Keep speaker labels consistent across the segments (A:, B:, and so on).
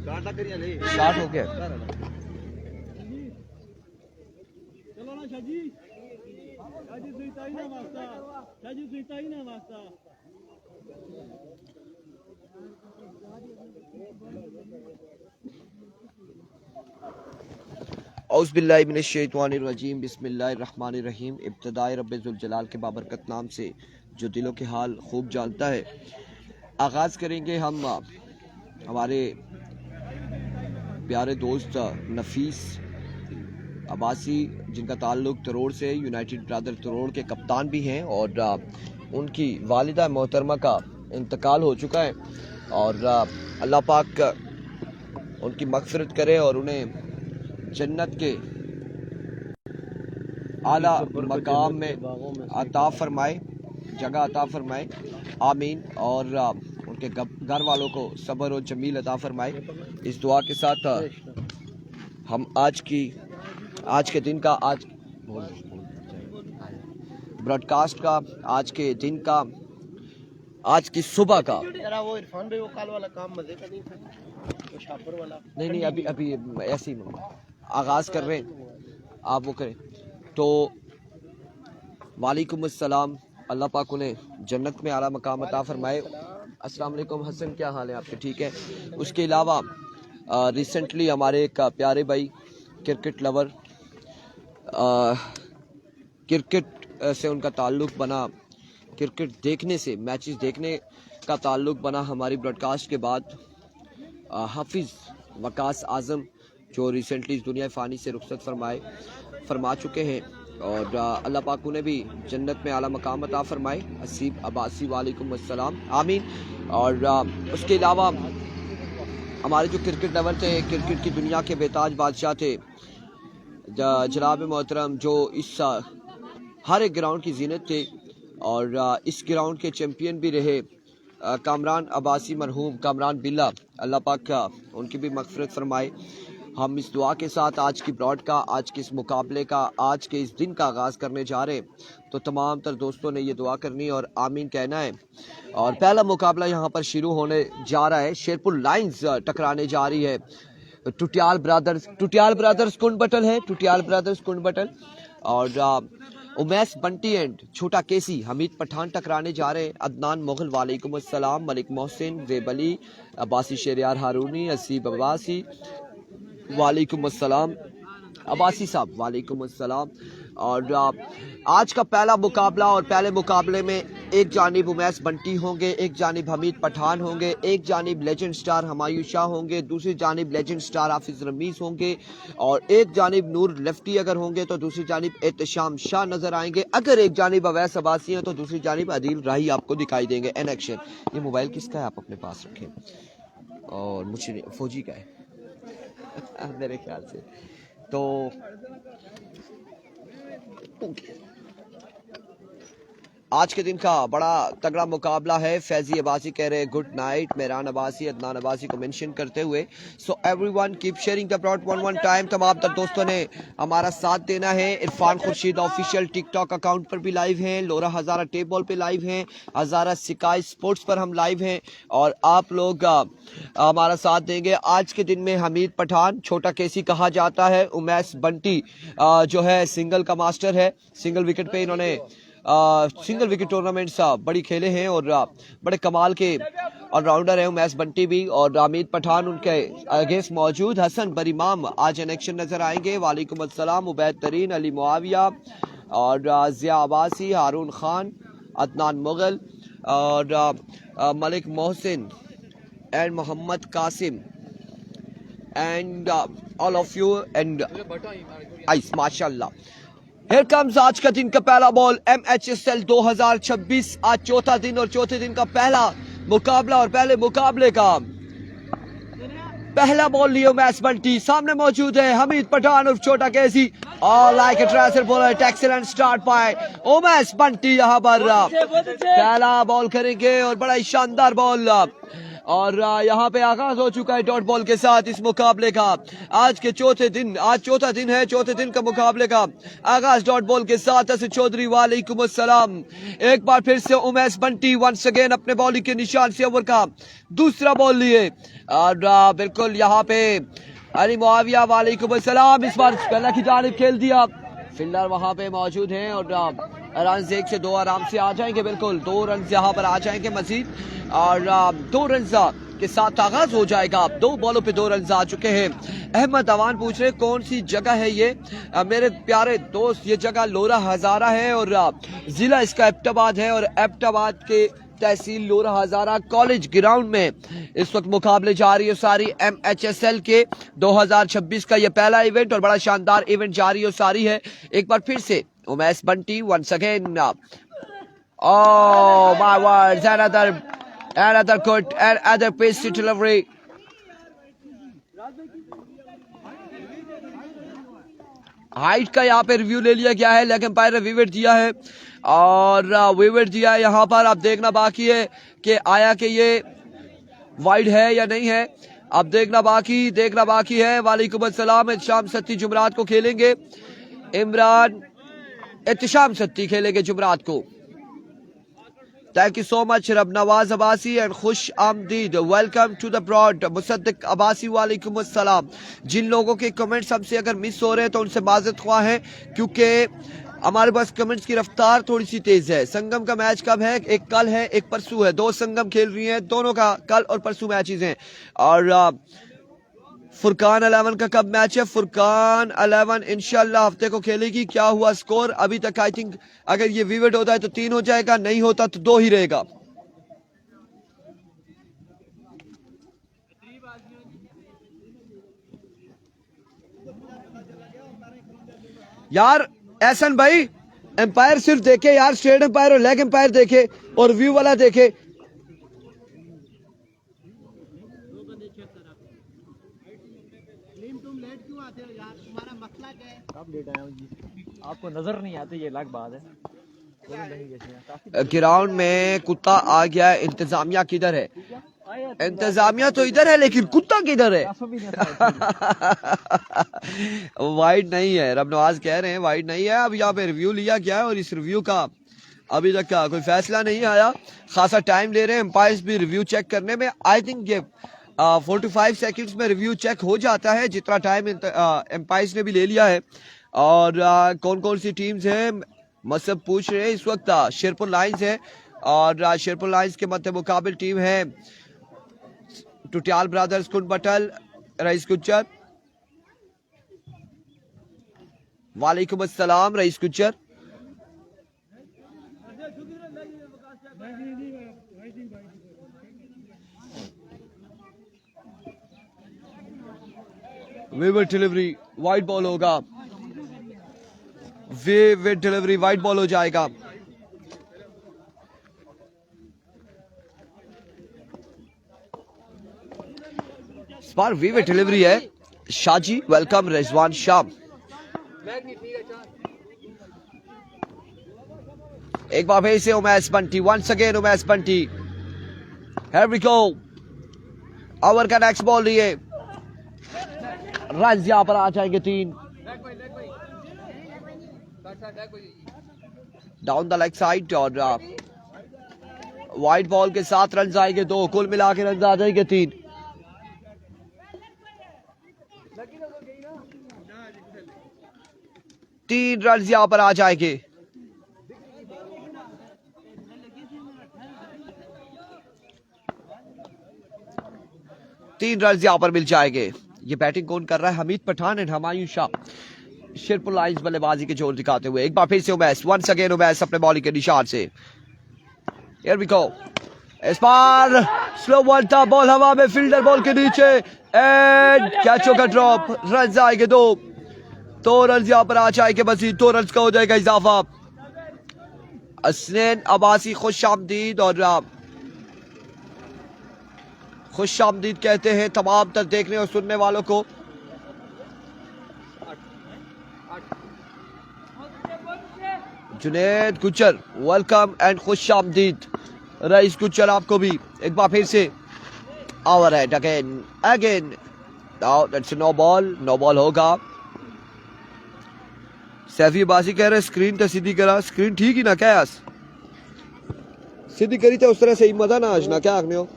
A: Start हो गया।
B: चलो ना शाजी, शाजी सुईता ही ना वास्ता, शाजी सुईता ही ना वास्ता।
A: औज़ुबिल्लाहि मिनश्शैतानिर्रजीम, बिस्मिल्लाहिर्रहमानिर्रहीम। इब्तिदाए रब्बिल जलाल के बाबरकत नाम से जो दिलों के हाल खूब जानता है। आगाज़ करेंगे हम हमारे प्यारे दोस्त नफीस अब्बासी, जिनका ताल्लुक तरोड़ से, यूनाइटेड ब्रदर तरोड़ के कप्तान भी हैं और उनकी वालिदा मोहतरमा का इंतकाल हो चुका है और अल्लाह पाक उनकी मग़फ़िरत करे और उन्हें जन्नत के आला मकाम में अता फरमाए, जगह अता फरमाए, आमीन। और उनके घर वालों को सब्र और जमील अता फरमाए। इस दुआ के साथ हम आज के दिन का ब्रॉडकास्ट का, आज के दिन का, आज की सुबह का,
C: वो इरफान भाई वो काल वाला काम मजे का नहीं था, वो शापर वाला
A: नहीं अभी ऐसे ही आगाज़ कर रहे हैं, आप वो करें। तो वालेकुम अस्सलाम, अल्लाह पाक उन्हें जन्नत में आला मकाम अता फरमाए। अस्सलाम वालेकुम हसन, क्या हाल है आपके? ठीक है। उसके अलावा रिसेंटली हमारे एक प्यारे भाई क्रिकेट लवर, क्रिकेट से उनका ताल्लुक़ बना, क्रिकेट देखने से, मैचेस देखने का ताल्लुक़ बना हमारी ब्रॉडकास्ट के बाद। हाफिज़ वकास आज़म जो रिसेंटली इस दुनिया फ़ानी से रुखसत फरमा चुके हैं और अल्लाह पाक उन्हें भी जन्नत में आला मकाम अता फरमाए। हसीब अब्बासी, वालेकुम अस्सलाम, आमीन। और उसके अलावा हमारे जो क्रिकेट लवर थे, क्रिकेट की दुनिया के बेताज बादशाह थे, जनाब मोहतरम, जो इस हर एक ग्राउंड की जीनत थे और इस ग्राउंड के चैम्पियन भी रहे, कामरान अब्बासी, मरहूम कामरान बिल्ला, अल्लाह पाक उनकी भी मग़फ़िरत फरमाए। हम इस दुआ के साथ आज की ब्रॉड का, आज के इस मुकाबले का, आज के इस दिन का आगाज़ करने जा रहे हैं। तो तमाम तर दोस्तों ने ये दुआ करनी और आमीन कहना है। और पहला मुकाबला यहाँ पर शुरू होने जा रहा है। शेरपुर लाइन्स टकराने जा रही है टुटियाल ब्रदर्स कुंड बटल है, टुटियाल ब्रदर्स कुंड बटल और उमैस बंटी एंड छोटा केसी हमीद पठान टकराने जा रहे हैं। अदनान मुगल, वालेकुम अस्सलाम, मलिक मोहसिन, ज़ेब अली अब्बासी, शेरियार हारूनी, हसीब अब्बासी, वालेकुम अस्सलाम, अब्बासी साहब वालेकुम अस्सलाम। और आज का पहला मुकाबला, और पहले मुकाबले में एक जानिब उमैस बंटी होंगे, एक जानिब हमीद पठान होंगे, एक जानिब लेजेंड स्टार हमायूं शाह होंगे, दूसरी जानिब लेजेंड स्टार हाफिज़ रमीज़ होंगे और एक जानिब नूर लेफ्टी अगर होंगे तो दूसरी जानिब एहतशाम शाह नज़र आएंगे। अगर एक जानिब अवैस अब्बासी हैं तो दूसरी जानिब अदील राही आपको दिखाई देंगे। An action. ये मोबाइल किसका है? आप अपने पास रखें और मुझे फौजी का है मेरे ख्याल से। तो आज के दिन का बड़ा तगड़ा मुकाबला है। फैजी अब्बासी कह रहे हैं गुड नाइट, मेहरान अब्बासी अदनान अब्बासी को मेंशन करते हुए। So everyone keep sharing the broad one time. तमाम तर दोस्तों ने हमारा साथ देना है। Irfan Khurshid official TikTok account पर भी लाइव हैं, लोरा हज़ारा टेप बॉल पे लाइव हैं, हज़ारा स्काई स्पोर्ट्स पर हम लाइव हैं और आप लोग हमारा साथ देंगे। आज के दिन में हमीद पठान, छोटा केसी कहा जाता है, उमैस बंटी जो है सिंगल का मास्टर है, सिंगल विकेट पे इन्होंने सिंगल विकेट टूर्नामेंट्स बड़ी खेले हैं और बड़े कमाल के ऑलराउंडर है उमैस बंटी भी। और हमीद पठान उनके अगेंस्ट मौजूद। हसन बरीमाम आज इन एक्शन नजर आएंगे। वालेकुम अस्सलाम, उबैद तरीन, अली मुआविया और ज़िया अब्बासी, हारून खान, अदनान मुगल और Malik Mohsin and Mohammad Qasim and all of you and ice माशाल्लाह। Here comes आज का दिन का पहला बॉल। MHSL 2026 आज चौथा दिन और चौथे दिन का पहला मुकाबला और पहले मुकाबले का पहला बॉल लिए उमैस बंटी। सामने मौजूद है हमीद पठान और छोटा केसी। Like a tracer bowler, excellent start पाए उमैस बंटी। यहाँ पर पहला बॉल करेंगे और बड़ा ही शानदार बॉल और यहाँ पे आगाज हो चुका है डॉट बॉल के साथ इस मुकाबले का। आज चौथा दिन है, चौथे दिन का मुकाबले का आगाज डॉट बॉल के साथ। असद चौधरी वालेकुम अस्सलाम। एक बार फिर से उमैस बंटी वंस अगेन अपने बॉलिंग के निशान से ओवर का दूसरा बॉल लिए और बिल्कुल यहाँ पे अली मुआविया वालेकुम अस्सलाम। इस बार पहला की जानिब खेल दिया, फील्डर वहां पे मौजूद हैं और रन 1 से 2 आराम से आ जाएंगे। बिल्कुल 2 रन यहाँ पर आ जाएंगे मजीद और 2 रन के साथ आगाज हो जाएगा। 2 बॉलों पे 2 रन आ चुके हैं। अहमद अवान पूछ रहे कौन सी जगह है ये? मेरे प्यारे दोस्त ये जगह लोरा हजारा है और जिला इसका एबटाबाद है और एबटाबाद के तहसील लोरा हजारा कॉलेज ग्राउंड में इस वक्त मुकाबले जारी है सारी MHSL के 2026 का ये पहला इवेंट और बड़ा शानदार इवेंट जारी और सारी है। एक बार फिर से Umais Bunty once again. Oh my words, another good and other pasty delivery. Height का यहाँ पे रिव्यू ले लिया गया है, लेकिन एम्पायर ने विकेट दिया है और विकेट दिया है। यहाँ पर अब देखना बाकी है कि आया कि ये वाइड है या नहीं है। अब देखना बाकी है। वालेकुम अस्सलाम। एहतिशाम सत्ती जुमरात को खेलेंगे, इमरान एहतिशाम सत्ती खेलेंगे जुमरात को। थैंक यू सो मच रब नवाज अब्बासी एंड खुश आमदीद, welcome to the broad Musaddiq Abbasi वालेकुम अस्सलाम। जिन लोगों के कमेंट्स हमसे अगर मिस हो रहे हैं तो उनसे माजरत ख्वाह है क्योंकि हमारे पास कमेंट्स की रफ्तार थोड़ी सी तेज है। संगम का मैच कब है? एक कल है, एक परसों है। 2 संगम खेल रही हैं, दोनों का कल और परसों मैचेस हैं। और फुरकान 11 का कब मैच है? फुरकान 11 इंशाल्लाह हफ्ते को खेलेगी। क्या हुआ स्कोर अभी तक? आई थिंक अगर ये विकेट होता है तो 3 हो जाएगा, नहीं होता तो 2 ही रहेगा। यार एहसन भाई, एम्पायर सिर्फ देखे यार, स्ट्रेट एम्पायर और लेग एम्पायर देखे और व्यू वाला देखे।
B: आपको नजर नहीं आती, ये अलग बात है।
A: ग्राउंड में कुत्ता आ गया है। इंतजामिया किधर है? इंतजामिया तो इधर है लेकिन कुत्ता किधर है? वाइड नहीं है, रब नवाज कह रहे हैं वाइड नहीं है। अब यहाँ पे रिव्यू लिया गया है और इस रिव्यू का अभी तक का कोई फैसला नहीं आया। खासा टाइम ले रहे हैं एम्पायर्स भी रिव्यू चेक करने में। आई थिंक ये 45 सेकंड्स में रिव्यू चेक हो जाता है, जितना टाइम एम्पायर्स ने भी ले लिया है। और कौन कौन सी टीम्स हैं मसब पूछ रहे हैं। इस वक्त शेरपुर लाइंस है और शेरपुर लाइंस के मध्य मुकाबिल टीम है टुटियाल ब्रदर्स कुंड बटल रईस गुज्जर। वालेकुम अस्सलाम Rais Gujjar. Wicket delivery wide ball होगा, विकेट डिलीवरी वाइड बॉल हो जाएगा। इस बार विकेट डिलीवरी है। शाजी वेलकम रिजवान शाह। एक बार फिर से Umais Bunty once again Umais Bunty. Here we go. Over का नेक्स्ट बॉल लिए रन यहां पर आ जाएंगे 3 डाउन द लेग साइड और वाइड बॉल के साथ रन आएंगे 2, कुल मिला के रन आ जाएंगे 3। रन यहां पर आ जाएंगे। तीन रन यहां पर मिल जाएंगे। ये बैटिंग कौन कर रहा है? हमीद पठान एंड हमायूं शाह। शेरपुर लाइंस बल्लेबाजी के जोर दिखाते हुए एक बार फिर से उमैस वंस अगेन उमैस अपने बॉलिंग के निशान से। Here we go. इस बार स्लो बॉल था, बॉल हवा में, फील्डर बॉल के नीचे एंड कैचों का ड्रॉप। रन आएंगे 2 रन यहां पर आ जाएंगे। मजीद 2 रन का हो जाएगा इजाफा। असनैन अब्बासी खुश आमदीद और खुश आमदीद कहते हैं तमाम तर देखने और सुनने वालों को। जुनेद गुज्जर वेलकम एंड खुश आमदीद। रईस गुज्जर आपको भी एक बार फिर से Overhead again. Now that's a no ball होगा. सैफी अब्बासी कह रहे स्क्रीन तो सीधी करा. स्क्रीन ठीक ही ना क्या यार, सीधी करी तो उस तरह से ही मजा ना आज ना क्या आखने हो.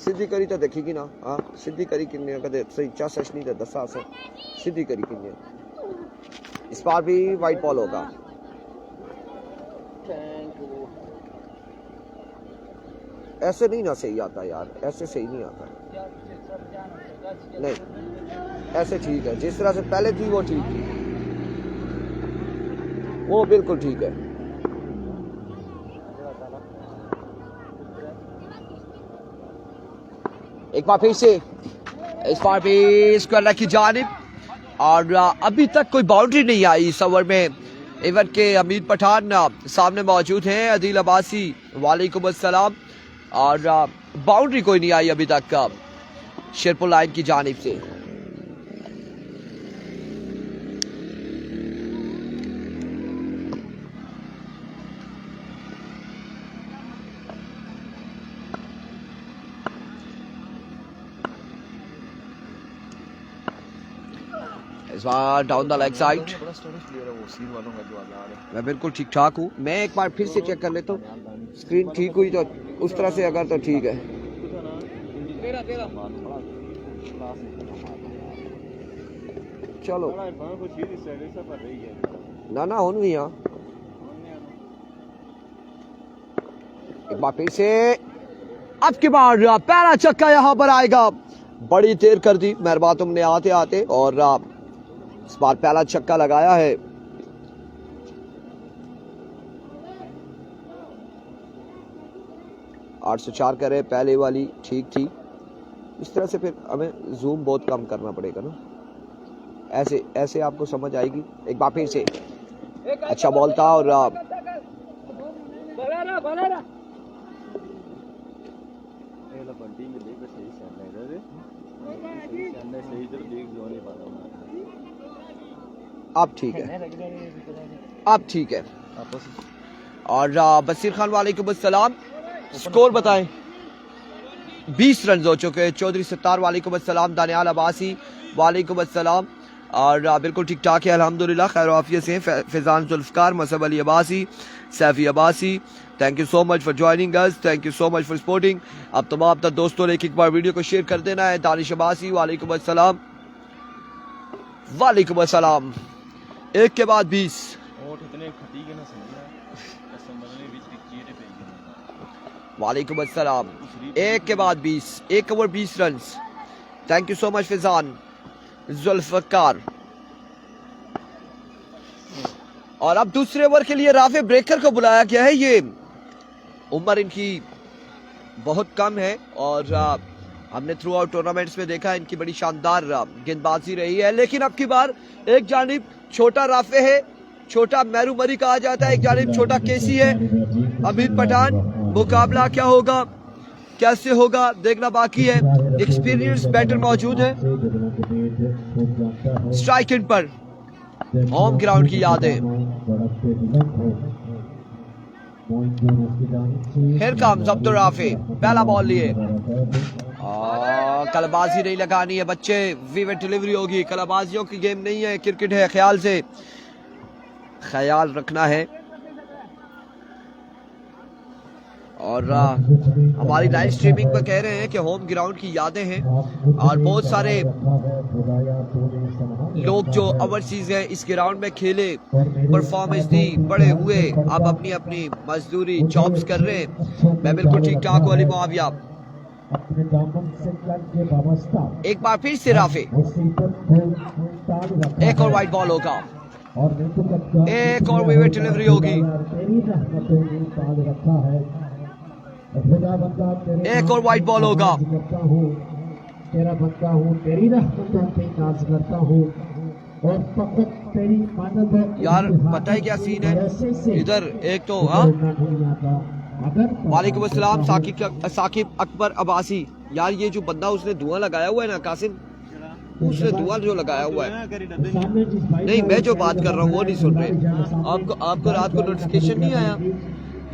A: सीधी करी तो देखी ना. हाँ सीधी करी किन्ने कदे सही चा सच नहीं तो दसा से सीधी करी किन्ने. इस बार भी वाइट बॉल होगा. ऐसे नहीं ना सही आता यार, ऐसे सही नहीं आता. नहीं ऐसे ठीक है, जिस तरह से पहले थी वो ठीक थी, वो बिल्कुल ठीक है. एक बार फिर से इस बार भी स्क्वायर की जानिब, और अभी तक कोई बाउंड्री नहीं आई इस ओवर में. इवन के हमीद पठान सामने मौजूद हैं. अदील अब्बासी वालेकुम अस्सलाम. और बाउंड्री कोई नहीं आई अभी तक शेरपुर लाइन की जानिब से. इस बार डाउन द लेग साइड. मैं बिल्कुल ठीक ठाक हूँ. मैं एक बार फिर से चेक कर लेता हूँ. स्क्रीन ठीक हुई तो उस तरह से अगर तो ठीक है. चलो ना हो नहीं यहाँ. एक बार फिर से अब की बार पहला चक्का यहाँ पर आएगा. बड़ी देर कर दी मेहरबान तुमने आते आते, और इस बार पहला छक्का लगाया है. आठ सौ 4 करे. पहले वाली ठीक थी. इस तरह से फिर हमें जूम बहुत कम करना पड़ेगा ना. ऐसे ऐसे आपको समझ आएगी. एक बार फिर से अच्छा बॉल था. और अब ठीक है, अब ठीक है. और बसीर खान वालेकुम अस्सलाम. स्कोर बताएं. 20 रन हो चुके हैं. चौधरी सत्तार वालेकुम अस्सलाम. दानियाल अब्बासी वालेकुम अस्सलाम. और बिल्कुल ठीक ठाक है अल्हम्दुलिल्लाह, खैर आफियत से. Faizan Zulfikar, Masab Ali Abbasi, Saifi Abbasi, thank you so much for joining us. Thank you so much for supporting. अब तमाम तक दोस्तों ने एक बार वीडियो को शेयर कर देना है. दानिश अब्बासी वालेकुम अस्सलाम. वालेकुम अस्सलाम. एक के बाद 20. वालेकुम अस्सलाम. एक के बाद 20. 1 over 20 run. Thank you so much Faizan Zulfiqar. और अब दूसरे ओवर के लिए राफे ब्रेकर को बुलाया गया है. ये उम्र इनकी बहुत कम है, और हमने थ्रू आउट टूर्नामेंट्स में देखा इनकी बड़ी शानदार गेंदबाजी रही है. लेकिन अब की बार एक जानिब छोटा राफे है, छोटा मैरू मरी कहा जाता है, एक जानिब छोटा केसी है. हमीद पठान. मुकाबला क्या होगा, कैसे होगा, देखना बाकी है. एक्सपीरियंस बैटर मौजूद है. स्ट्राइक इन पर होम ग्राउंड की यादें. Here comes Abdul Rafi. पहला बॉल लिए. कलबाजी नहीं लगानी है बच्चे. वीवेट डिलीवरी होगी. कलबाजियों की गेम नहीं है, क्रिकेट है. ख्याल से ख्याल रखना है. और हमारी लाइव स्ट्रीमिंग पर कह रहे हैं कि होम ग्राउंड की यादें हैं, और बहुत सारे लोग जो ओवरसीज है इस ग्राउंड में खेले, परफॉर्मेंस दी, बड़े हुए, अब अपनी अपनी मजदूरी जॉब्स कर रहे हैं. मैं बिल्कुल ठीक ठाक हूँ. अली मुआविया. एक बार फिर से राफे. एक और वाइट बॉल होगा. एक और विकेट डिलीवरी होगी. एक और वाइट बॉल होगा.
D: तेरा बंदा हूँ, तेरी रहमतों पे नाज करता हूँ, और फकत तेरी मदद है.
A: यार पता है क्या सीन है इधर. एक तो वालेकुम अस्सलाम साकिब अकबर अब्बासी. यार ये जो बंदा उसने धुआं लगाया हुआ है ना कासिम, उसने धुआं जो लगाया हुआ है, नहीं मैं जो बात कर रहा हूँ वो नहीं सुन रहे. आपको रात को नोटिफिकेशन नहीं आया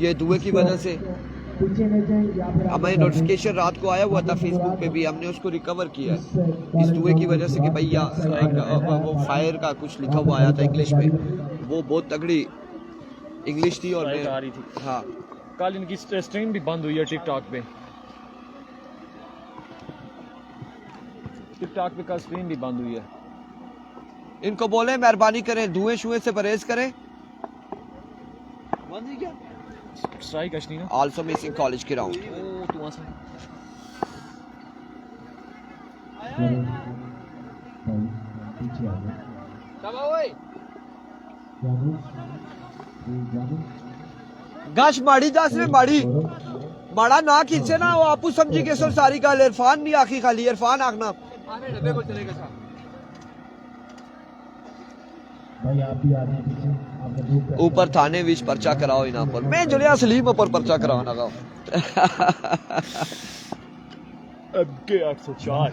A: ये धुएं की वजह से?
D: पीछे ले जाएं या फिर
A: हमें नोटिफिकेशन रात को आया हुआ था फेसबुक पे भी, हमने उसको रिकवर किया है इस दुए की वजह से कि भैया वो फायर का कुछ लिखा हुआ आया था इंग्लिश में, वो बहुत तगड़ी इंग्लिश थी और
B: आ रही थी।
A: हाँ
B: कल इनकी स्ट्रीम भी बंद हुई है टिकटॉक पे, टिकटॉक पे कल स्ट्रीम भी बंद हुई है।
A: इनको बोले मेहरबानी करें धुएं शुएं से परहेज करें।
B: स्ट्राइक अशनी ना
A: आल्सो मिसिंग कॉलेज ग्राउंड।
B: ओ तू आसा
D: पीछे आ गए
A: गश माड़ी दस में माड़ी माड़ा ना खींचे ना, वो आपू समझी के सर सारी गाल इरफान नहीं आखी खाली इरफान आखना।
D: भाई आप भी आ रहे हैं पीछे, आपका दूर कर
A: ऊपर थाने विच पर्चा कराओ इना पर, मैं जुलिया सलीम ऊपर पर्चा कराना का।
B: के 804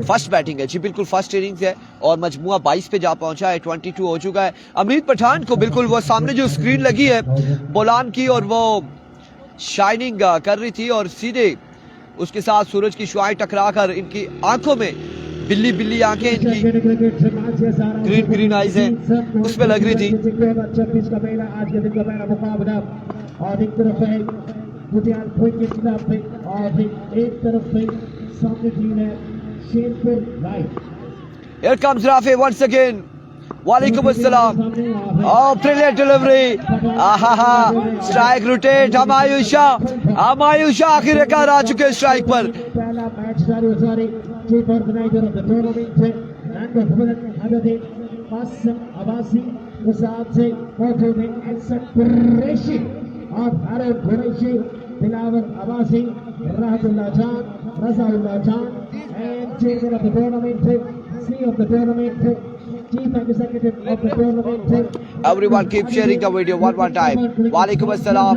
A: फर्स्ट बैटिंग है जी, बिल्कुल फर्स्ट इनिंग्स है और मजमुआ 22 पे जा पहुंचा है, 22 हो चुका है। अमरीत पठान को बिल्कुल वो सामने जो स्क्रीन लगी है बोलान की और वो शाइनिंग कर रही थी और सीधे उसके साथ सूरज की शुआएं टकरा कर इनकी आंखों में बिल्ली बिल्ली आंखें, इनकी ग्रीन ग्रीन आइज हैं उसमें लग रही थी।
D: अच्छा पिच का पहला आज के दिन का पहला मुकाबला और एक तरफ है गुटियाल भोई के खिलाफ पे और एक तरफ पे सामने टीम है Sherpur right.
A: Here comes Rafi once again. वालेकुम अस्सलाम। Oh, brilliant delivery. Strike rotate Humayusha आखिरकार आ चुके स्ट्राइक पर।
D: पहला मैच सारी chief organizer of the tournament and हदद कासिम अब्बासी के साथ से मौजूद है एक्सट कुरैशी और Bharat Qureshi, Bilawal Abbasi, राहतुल्लाह Jan, Razaullah Jan and chairman of the tournament, C of the tournament, Chief Executive of the tournament.
A: Everyone keep sharing the video one time. वालेकुम अस्सलाम।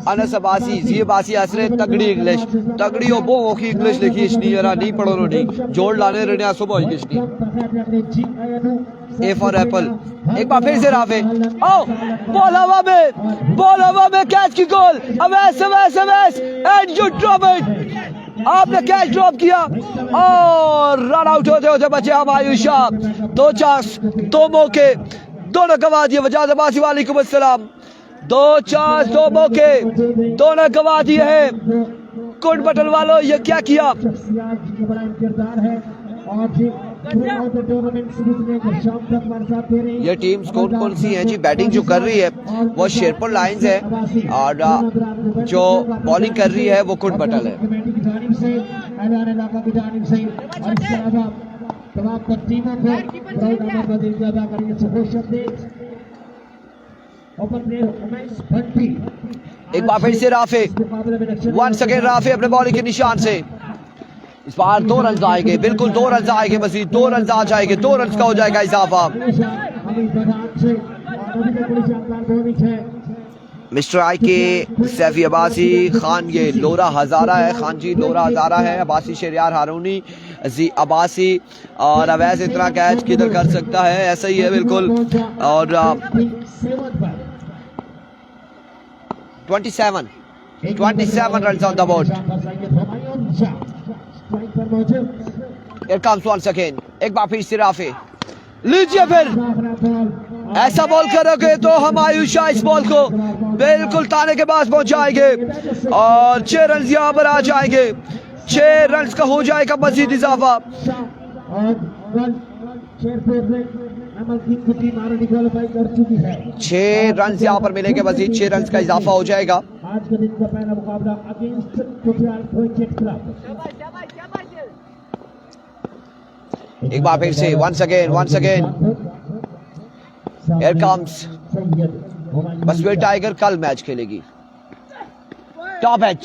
A: अनस अब्बासी जी अब्बासी असरे तगड़ी इंग्लिश तगड़ी और वो ओखी इंग्लिश लिखी इसनी यार नहीं पढ़ो नहीं जोड़ लाने रहने सुबह इंग्लिश नहीं। ए फॉर एप्पल एक बार फिर से राफे ओ बॉल हवा में कैच की गोल Awais and you drop it. आपने कैच ड्रॉप किया और रन आउट होते होते बचे हमायूशा। दो चांस दो मौके दोनों गवा दिए। वजाद अब्बासी वालेकुम अस्सलाम। दो चांस दो मौके दोनों गवा दिए हैं। कोट बटन वालों ये क्या किया? ये टीम्स कौन कौन सी हैं जी? बैटिंग जो कर रही है वो शेरपुर लायंस है और जो बॉलिंग कर रही है वो कुट बटल है। एक बार फिर से राफे वन सेकेंड राफे अपने बॉलिंग के निशान से इस बार 2 रन आएंगे, बिल्कुल 2 रन आएंगे, मजीद 2 रन आ जाएंगे, 2 रन का हो जाएगा इजाफा। मिस्टर आई के सैफी अब्बासी खान, ये लोरा हजारा है, खान जी लोरा हजारा है, अब्बासी शरियार हारूनी जी अब्बासी और अवैस इतना कैच किधर कर सकता है? ऐसा ही है बिल्कुल। और 27 run on the board. Here comes once again. एक बार फिर से राफे लीजिए फिर ऐसा बॉल करोगे तो हम आयुषा इस बॉल को बिल्कुल ताने के पास पहुंचाएंगे और 6 रन यहाँ पर आ जाएंगे। 6 रन का हो जाएगा मजीद इजाफा। 6 रन यहाँ पर मिलेंगे, मजीद 6 रन का इजाफा हो जाएगा।
D: आज के दिन का पहला मुकाबला अगेंस्ट कुटियाल क्रिकेट क्लब।
A: एक बार फिर से once again here comes बसवे टाइगर कल मैच खेलेगी। टॉप एच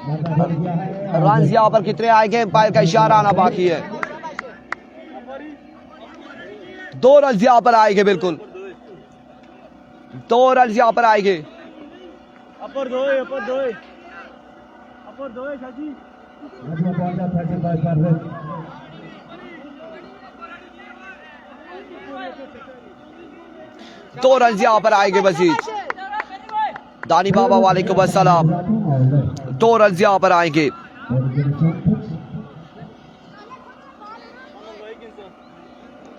A: रन यहाँ पर कितने आएंगे? एम्पायर का इशारा आना बाकी है। 2 रन यहाँ पर आएंगे, बिल्कुल 2 रन यहाँ पर आएंगे।
B: अपर दो शाजी
A: 2 रन यहाँ पर आएंगे मजीद। दानी बाबा वालेकुम अस्सलाम। 2 रन यहाँ पर आएंगे।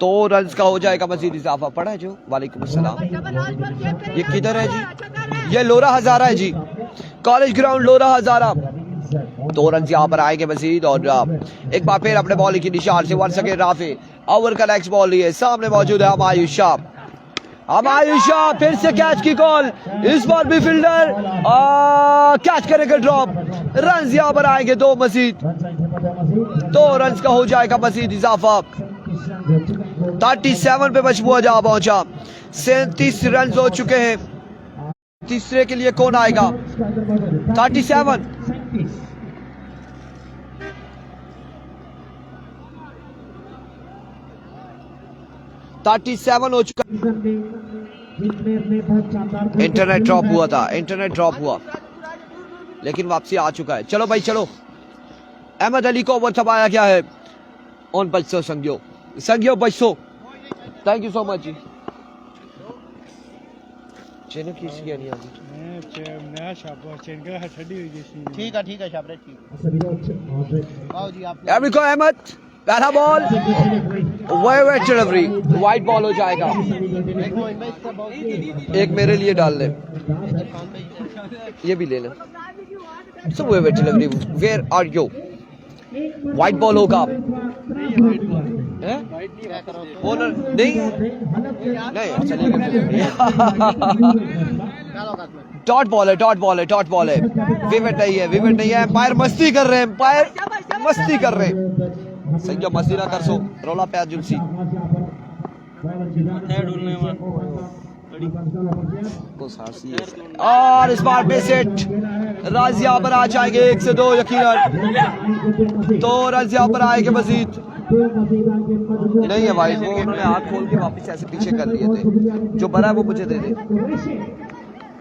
A: तो रन का हो जाएगा मजीद इजाफा। पड़ा है जो वालेकुम अस्सलाम। ये किधर है जी? ये लोरा हजारा है जी, कॉलेज ग्राउंड लोरा हजारा। 2 रन यहाँ पर आएंगे मजीद। और एक बार फिर अपने बॉलिंग की निशान से 1 सेकेंड राफे ओवर का नेक्स्ट बॉल लिए सामने मौजूद है हमायूं शाह। हमायूं शाह फिर से कैच की कॉल, इस बार भी फील्डर कैच करेगा ड्रॉप। रन यहाँ पर आएंगे 2 मजीद। 2 रन का हो जाएगा मजीद इजाफा। 37 पे मजबूआ जा पहुंचा। 37 रन हो चुके हैं। तीसरे के लिए कौन आएगा? 37 हो चुका। इंटरनेट ड्रॉप हुआ था, इंटरनेट ड्रॉप हुआ लेकिन वापसी आ चुका है। चलो भाई चलो। अहमद अली को ओवर थमाया गया है। ऑन बचो संगियो, संगियो बचो। Thank you so much ji. चेन की नहीं आ रही।
B: नया शाबाश चेन का छड़ी हुई जिसने।
C: ठीक है शाबाश ठीक। आओ जी आप।
A: एमरिको अहमद पहला ball wet delivery, wide ball हो जाएगा। एक मेरे लिए डाल ले, ये भी ले ले। सब wet delivery. Where are you? Wide ball होगा। ओनर नहीं चलेगा। डॉट बॉल है, डॉट बॉल है, डॉट बॉल है। विकेट नहीं है, विकेट नहीं है। एम्पायर मस्ती कर रहे हैं, एम्पायर मस्ती कर रहे हैं। सही मस्ती ना कर सो रोला प्यार जुलसी और इस बार बेसेट राज यहाँ पर आ जाएंगे। 1 से 2 यकीनन। 2 रन यहाँ पर आएंगे मजीद। नहीं है भाई, वो उन्होंने हाथ खोल के वापस ऐसे पीछे कर लिए थे। जो बना है वो मुझे दे दे।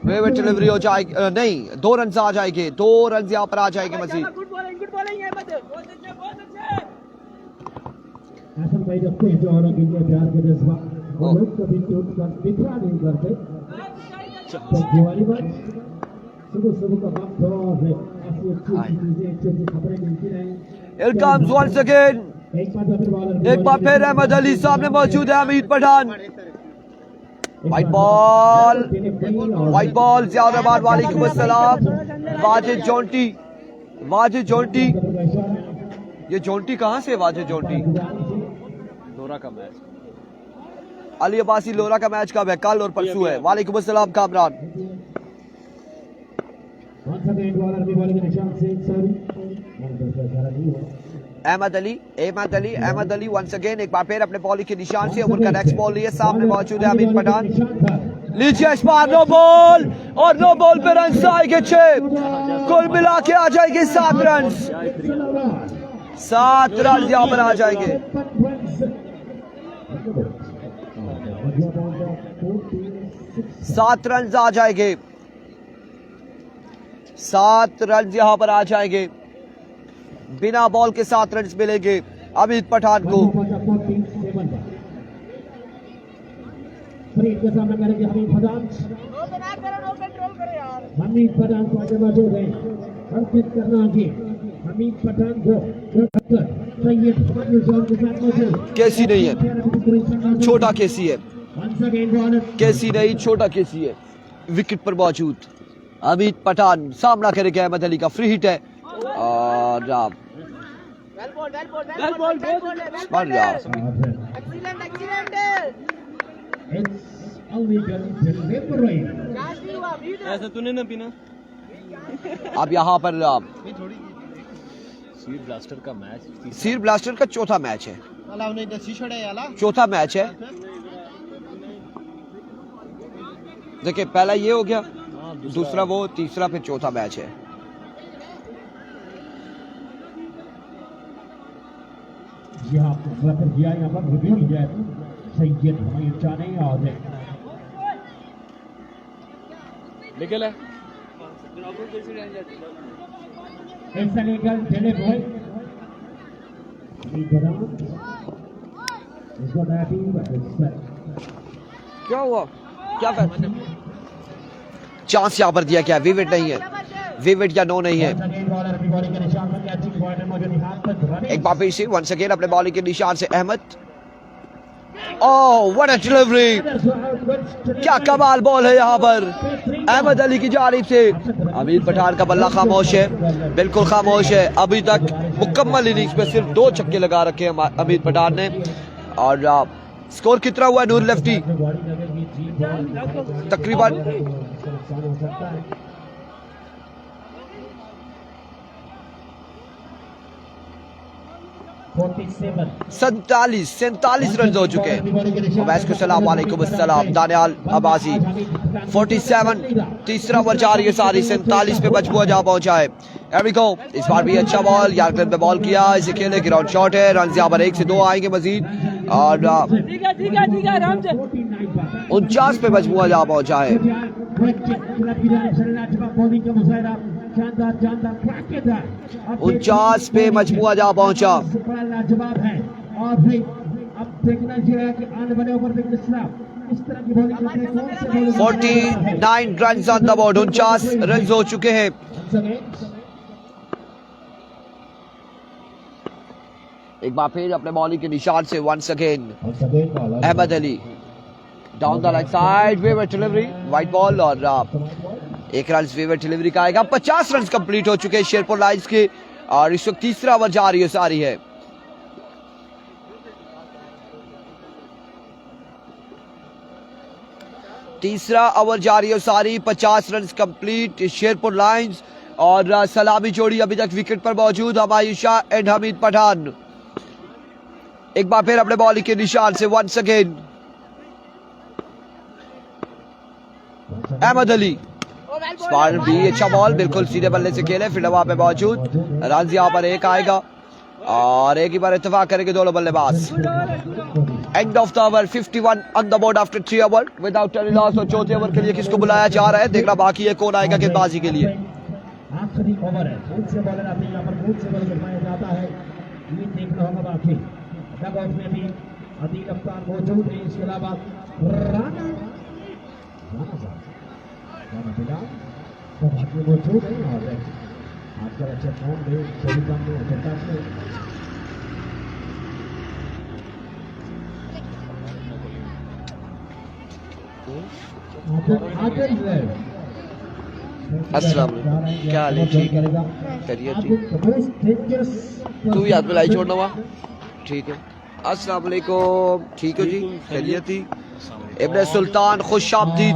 A: वे डिलीवरी हो जाएगी। नहीं, 2 रन आ जाएंगे। 2 रन यहाँ पर आ जाएंगे मजीद।
D: ऐसा भाई रखते हैं जो और प्यार के जज्बा वो लोग कभी टूट कर बिखरा नहीं करते। तो जुआरी बात सुबह का वक्त हो ऐसी अच्छी चीजें, अच्छी खबरें मिलती रहें।
A: Welcome once again. एक बार फिर अहमद अली सामने मौजूद है Hameed Pathan. White ball, white ball Ziyadabad. वालेकुम अस्सलाम। Wajid Jonty, Wajid Jonty. ये जोंटी कहाँ से? वाजिद जोंटी लोरा का मैच, अली अब्बासी लोरा का मैच कब है? कल और परसों है। वालेकुम अस्सलाम कामरान। Ahmed Ali, Ahmed Ali, Ahmed Ali once again. एक बार फिर अपने बॉलिंग के निशान से ओवर का नेक्स्ट बॉल लिए सामने मौजूद है हमीद पठान। लीजिए इस बार नो बॉल, और नो बॉल पे रन आएंगे 6। कुल मिला के आ जाएंगे 7 रन। 7 रन यहाँ पर आ जाएंगे। 7 रन आ जाएंगे। 7 रन यहाँ पर आ जाएंगे। बिना बॉल के 7 रन मिलेंगे हमीद पठान को। हमीद पठान को आगे मौजूद है। अंकित करना आगे हमीद पठान को। कैसी नहीं है, छोटा केसी है। केसी नहीं, छोटा केसी है। विकेट पर मौजूद हमीद पठान सामना करेगा अहमद अली का। फ्री हिट है और
B: ऐसा तूने ना पीना।
A: अब यहाँ पर
B: सीर ब्लास्टर का मैच,
A: सीर ब्लास्टर का चौथा मैच है। चौथा मैच है। देखिए पहला ये हो गया, दूसरा वो, तीसरा फिर चौथा मैच है।
D: यहाँ पर रिव्यू लिया है सैयद हमारे जाने याद है।
B: निकल है
D: ऐसा निकल चले भाई।
A: क्या हुआ? क्या चांस यहाँ पर दिया गया है, विकेट नहीं है, विकेट या नो नहीं है। एक बार फिर से वंस अगेन अपने बॉलिंग के निशान से Ahmed. Oh what a delivery, क्या कमाल बॉल है यहाँ पर अहमद अली की जानिब से। अमीर पठान का बल्ला खामोश है, बिल्कुल खामोश है। अभी तक मुकम्मल इनिंग्स में सिर्फ 2 छक्के लगा रखे हैं अमीर पठान ने। और स्कोर कितना हुआ नूर लेफ्टी? तकरीबन 47 रन हो चुके हैं। अवैस को सलाम वालेकुम अस्सलाम। दानियाल अब्बासी 47, तीसरा ओवर जारी है सारी, 47 पे मजबूर जा पहुंचा है। एरिको इस बार भी अच्छा बॉल यार्कर पे बॉल किया, इसे खेले ग्राउंड शॉट है, रन यहाँ पर 1 से 2 आएंगे मजीद। और 49 पे मजबूर जा पहुंचा है। 49 पे मजबूर जा पहुंचा। 49 run on the board, 49 run हो चुके हैं। एक बार फिर अपने बॉलिंग के निशान से once again Ahmed Ali down the leg side, waver delivery, wide ball और 1 रन वेवर डिलीवरी का आएगा। 50 रन कंप्लीट हो चुके हैं शेरपुर लाइन्स के और इस वक्त तीसरा ओवर जारी है सारी है। तीसरा ओवर जारी है सारी, 50 रन कंप्लीट शेरपुर लाइन्स और सलामी जोड़ी अभी तक विकेट पर मौजूद हमायूं शाह एंड हमीद पठान। एक बार फिर अपने बॉलिंग के निशान से वंस अगेन अहमद अली। स्पार भी अच्छा बॉल, बिल्कुल सीधे बल्ले से खेले, फील्डर वहां पे मौजूद, रन यहाँ पर 1 आएगा और एक ही बार इत्तेफाक करेंगे दोनों बल्लेबाज। End of the over, 51 on the board after 3 over without any loss. और चौथे ओवर के लिए किसको बुलाया जा रहा है देखना बाकी है, कौन आएगा गेंदबाजी के लिए।
D: आखिरी ओवर है, कौन से बॉलर आते हैं यहाँ पर, कौन से बॉलर घुमाया जाता है, ये देखना होगा बाकी। डगआउट में भी अदील अफ्तार मौजूद है, इसके अलावा राना बिलाल मौजूद है और आजकल अच्छे फॉर्म में टेलीग्राम में जगह में
A: अस्सलाम वालेकुम, क्या हाल है? ठीक है, करिए ठीक। तू याद में लाई छोड़ना हुआ, ठीक है। अस्सलाम वालेकुम, ठीक हो जी, खैरियत ही। इब्न सुल्तान खुशामदीद,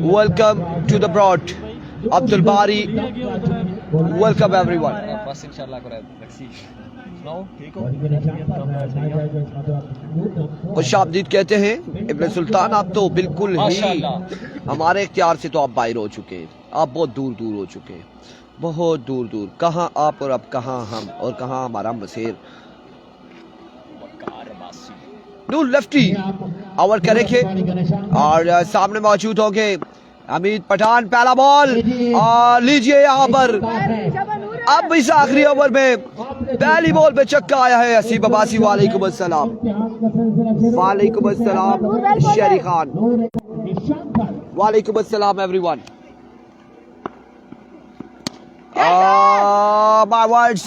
A: welcome to the broad. Abdul Bari, welcome everyone.
E: बस इंशाल्लाह करें
A: खुशामदीद कहते हैं इब्न सुल्तान, आप तो बिल्कुल ही हमारे इख्तियार से तो आप बाहर हो चुके हैं, आप बहुत दूर दूर हो चुके हैं, बहुत दूर दूर। कहाँ आप और अब कहाँ हम और कहाँ हमारा मसेर। नूर लेफ्टी ओवर करेंगे और सामने मौजूद होंगे हमीद पठान। पहला बॉल और लीजिए यहाँ पर अब इस आखिरी ओवर में पहली बॉल पे छक्का आया है हसीब अब्बासी। वालेकुम अस्सलाम, वालेकुम अस्सलाम शेरी खान, वालेकुम अस्सलाम everyone. My words,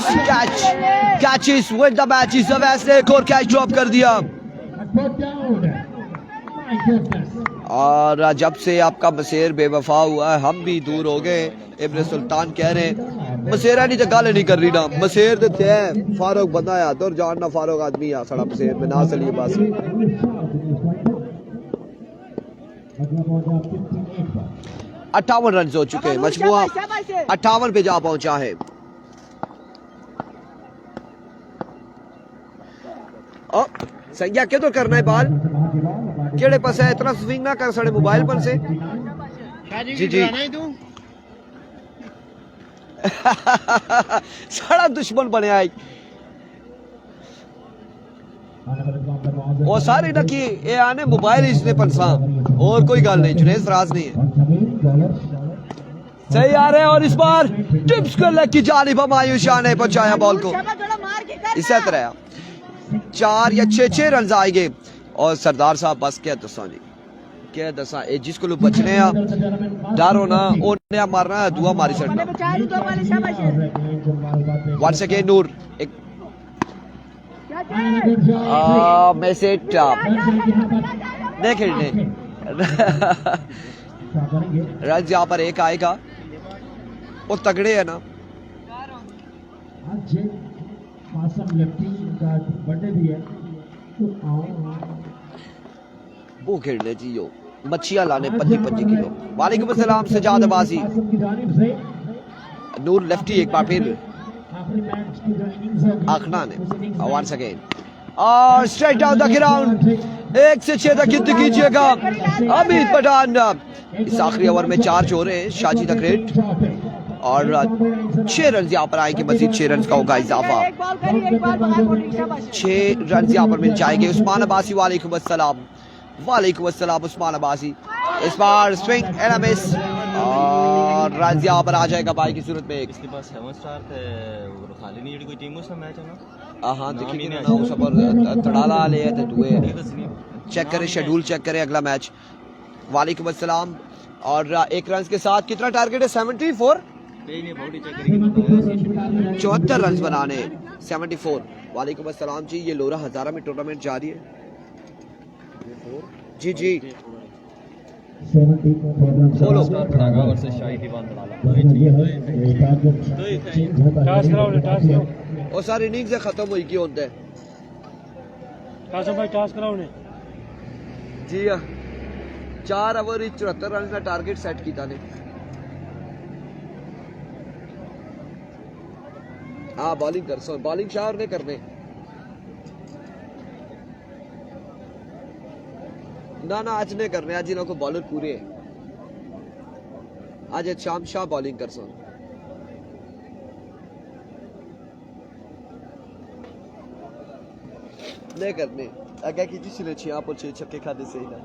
A: catches win the matches. Awais ने एक और कैच ड्रॉप कर दिया और जब से आपका मसेर बेवफा हुआ है हम भी दूर हो गए। इब्न सुल्तान कह रहे हैं मसेरा नहीं तो गल नहीं कर रही ना, मसेर देते हैं फारूक बनाया तो जान ना फारूक आदमी आ सड़ा मसेर में ना चलिए बस। 58 रन हो चुके हैं, मजमुआ 58 पे जा पहुंचा है। संज्ञा क्या तो करना है बाल केड़े पास है, इतना स्विंग ना कर सड़े मोबाइल पर से। जी जी सारा दुश्मन बने आई वो सारे ना कि ये आने मोबाइल इसने पंसा और कोई गल नहीं, जुनेद फराज नहीं है। सही आ रहे हैं और इस बार टिप्स कर लग की जानिब हमायूं शाह ने पहुंचाया बॉल को। इसी तरह 4 या 6 रन आएंगे और सरदार साहब बस क्या दसा जी क्या दसा ए जिस को बचने आ डर होना ओने मारना दुआ मारी छड़ना वंस अगेन नूर एक मैसेज नहीं खेलने रन यहाँ पर एक आएगा वो तगड़े है ना वो खेलने जी यो मच्छियां लाने 25 किलो। वालेकुम अस्सलाम सजाद अब्बासी। नूर लेफ्टी एक बार फिर आखना ने वंस अगेन और स्ट्रेट डाउन द ग्राउंड 1 से 6 तक गिनती कीजिएगा। अमित पठान इस आखिरी ओवर में 4 छोड़े शाजी द ग्रेट और 6 रन यहाँ पर आएंगे। मजीद 6 रन का होगा इजाफा। 6 रन यहाँ पर मिल जाएंगे। उस्मान अब्बासी वालेकुम अस्सलाम। वालेकुम अस्सलाम उस्मान अब्बासी। इस बार स्विंग एंड अ मिस और रन यहाँ पर आ जाएगा भाई की सूरत में एक।
E: इसके पास 7 स्टार थे और खाली नहीं कोई टीम उसका मैच है ना।
A: हाँ देखिए ना उस पर तड़ाला ले है तो दुए चेक करें शेड्यूल चेक करें अगला मैच। वालेकुम अस्सलाम और 1 रन के साथ कितना टारगेट है 74 74 रन बनाने 74। वालेकुम अस्सलाम जी ये लोरा हजारा में टूर्नामेंट जारी है जी जी बोलो और सारी इनिंग्स खत्म हुई क्यों होता है जी 4 ओवर 74 रन का टारगेट सेट किया ने। हाँ बॉलिंग कर सो बॉलिंग शाह ने करने ना आज नहीं करने। आज इन्हों को बॉलर पूरे आज शाम शाह बॉलिंग कर सो नहीं करने आगे की जिसने 6 पर 6 छक्के खाते सही ना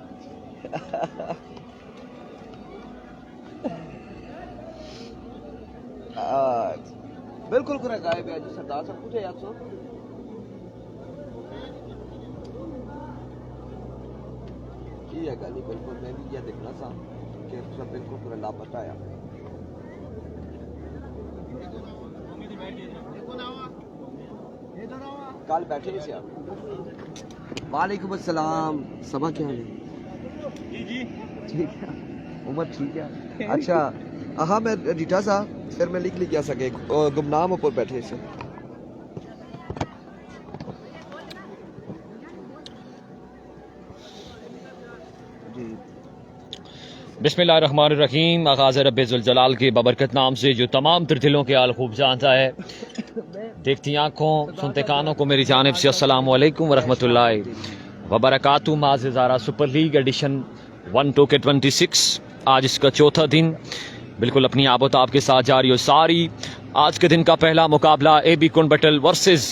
A: बिल्कुल पूरा गायब है जी सरदार सब कुछ है यार सो ये गाली बिल्कुल मैं भी ये देखना था कि सब बिल्कुल पूरा लापता है। कल बैठे थे आप। वालेकुम अस्सलाम समा क्या है जी ठीक है उमर ठीक है अच्छा हाँ मैं डिटा सा फिर मैं लिख क्या सके गुमनाम ऊपर बैठे से
F: बिस्मिल्लाहिर्रहमानिर्रहीम। आगाज़ रब्बुल जलाल के बबरकत नाम से जो तमाम तर दिलों के हाल खूब जानता है। देखती आंखों सुनते कानों को मेरी जानिब से अस्सलाम वालेकुम वरहमतुल्लाहि वबरकातुहू। Maaz Zaara super league addition 1-26 आज इसका चौथा दिन बिल्कुल अपनी आबोताब के साथ जारी और सारी। आज के दिन का पहला मुकाबला AB कुंडबटल वर्सेस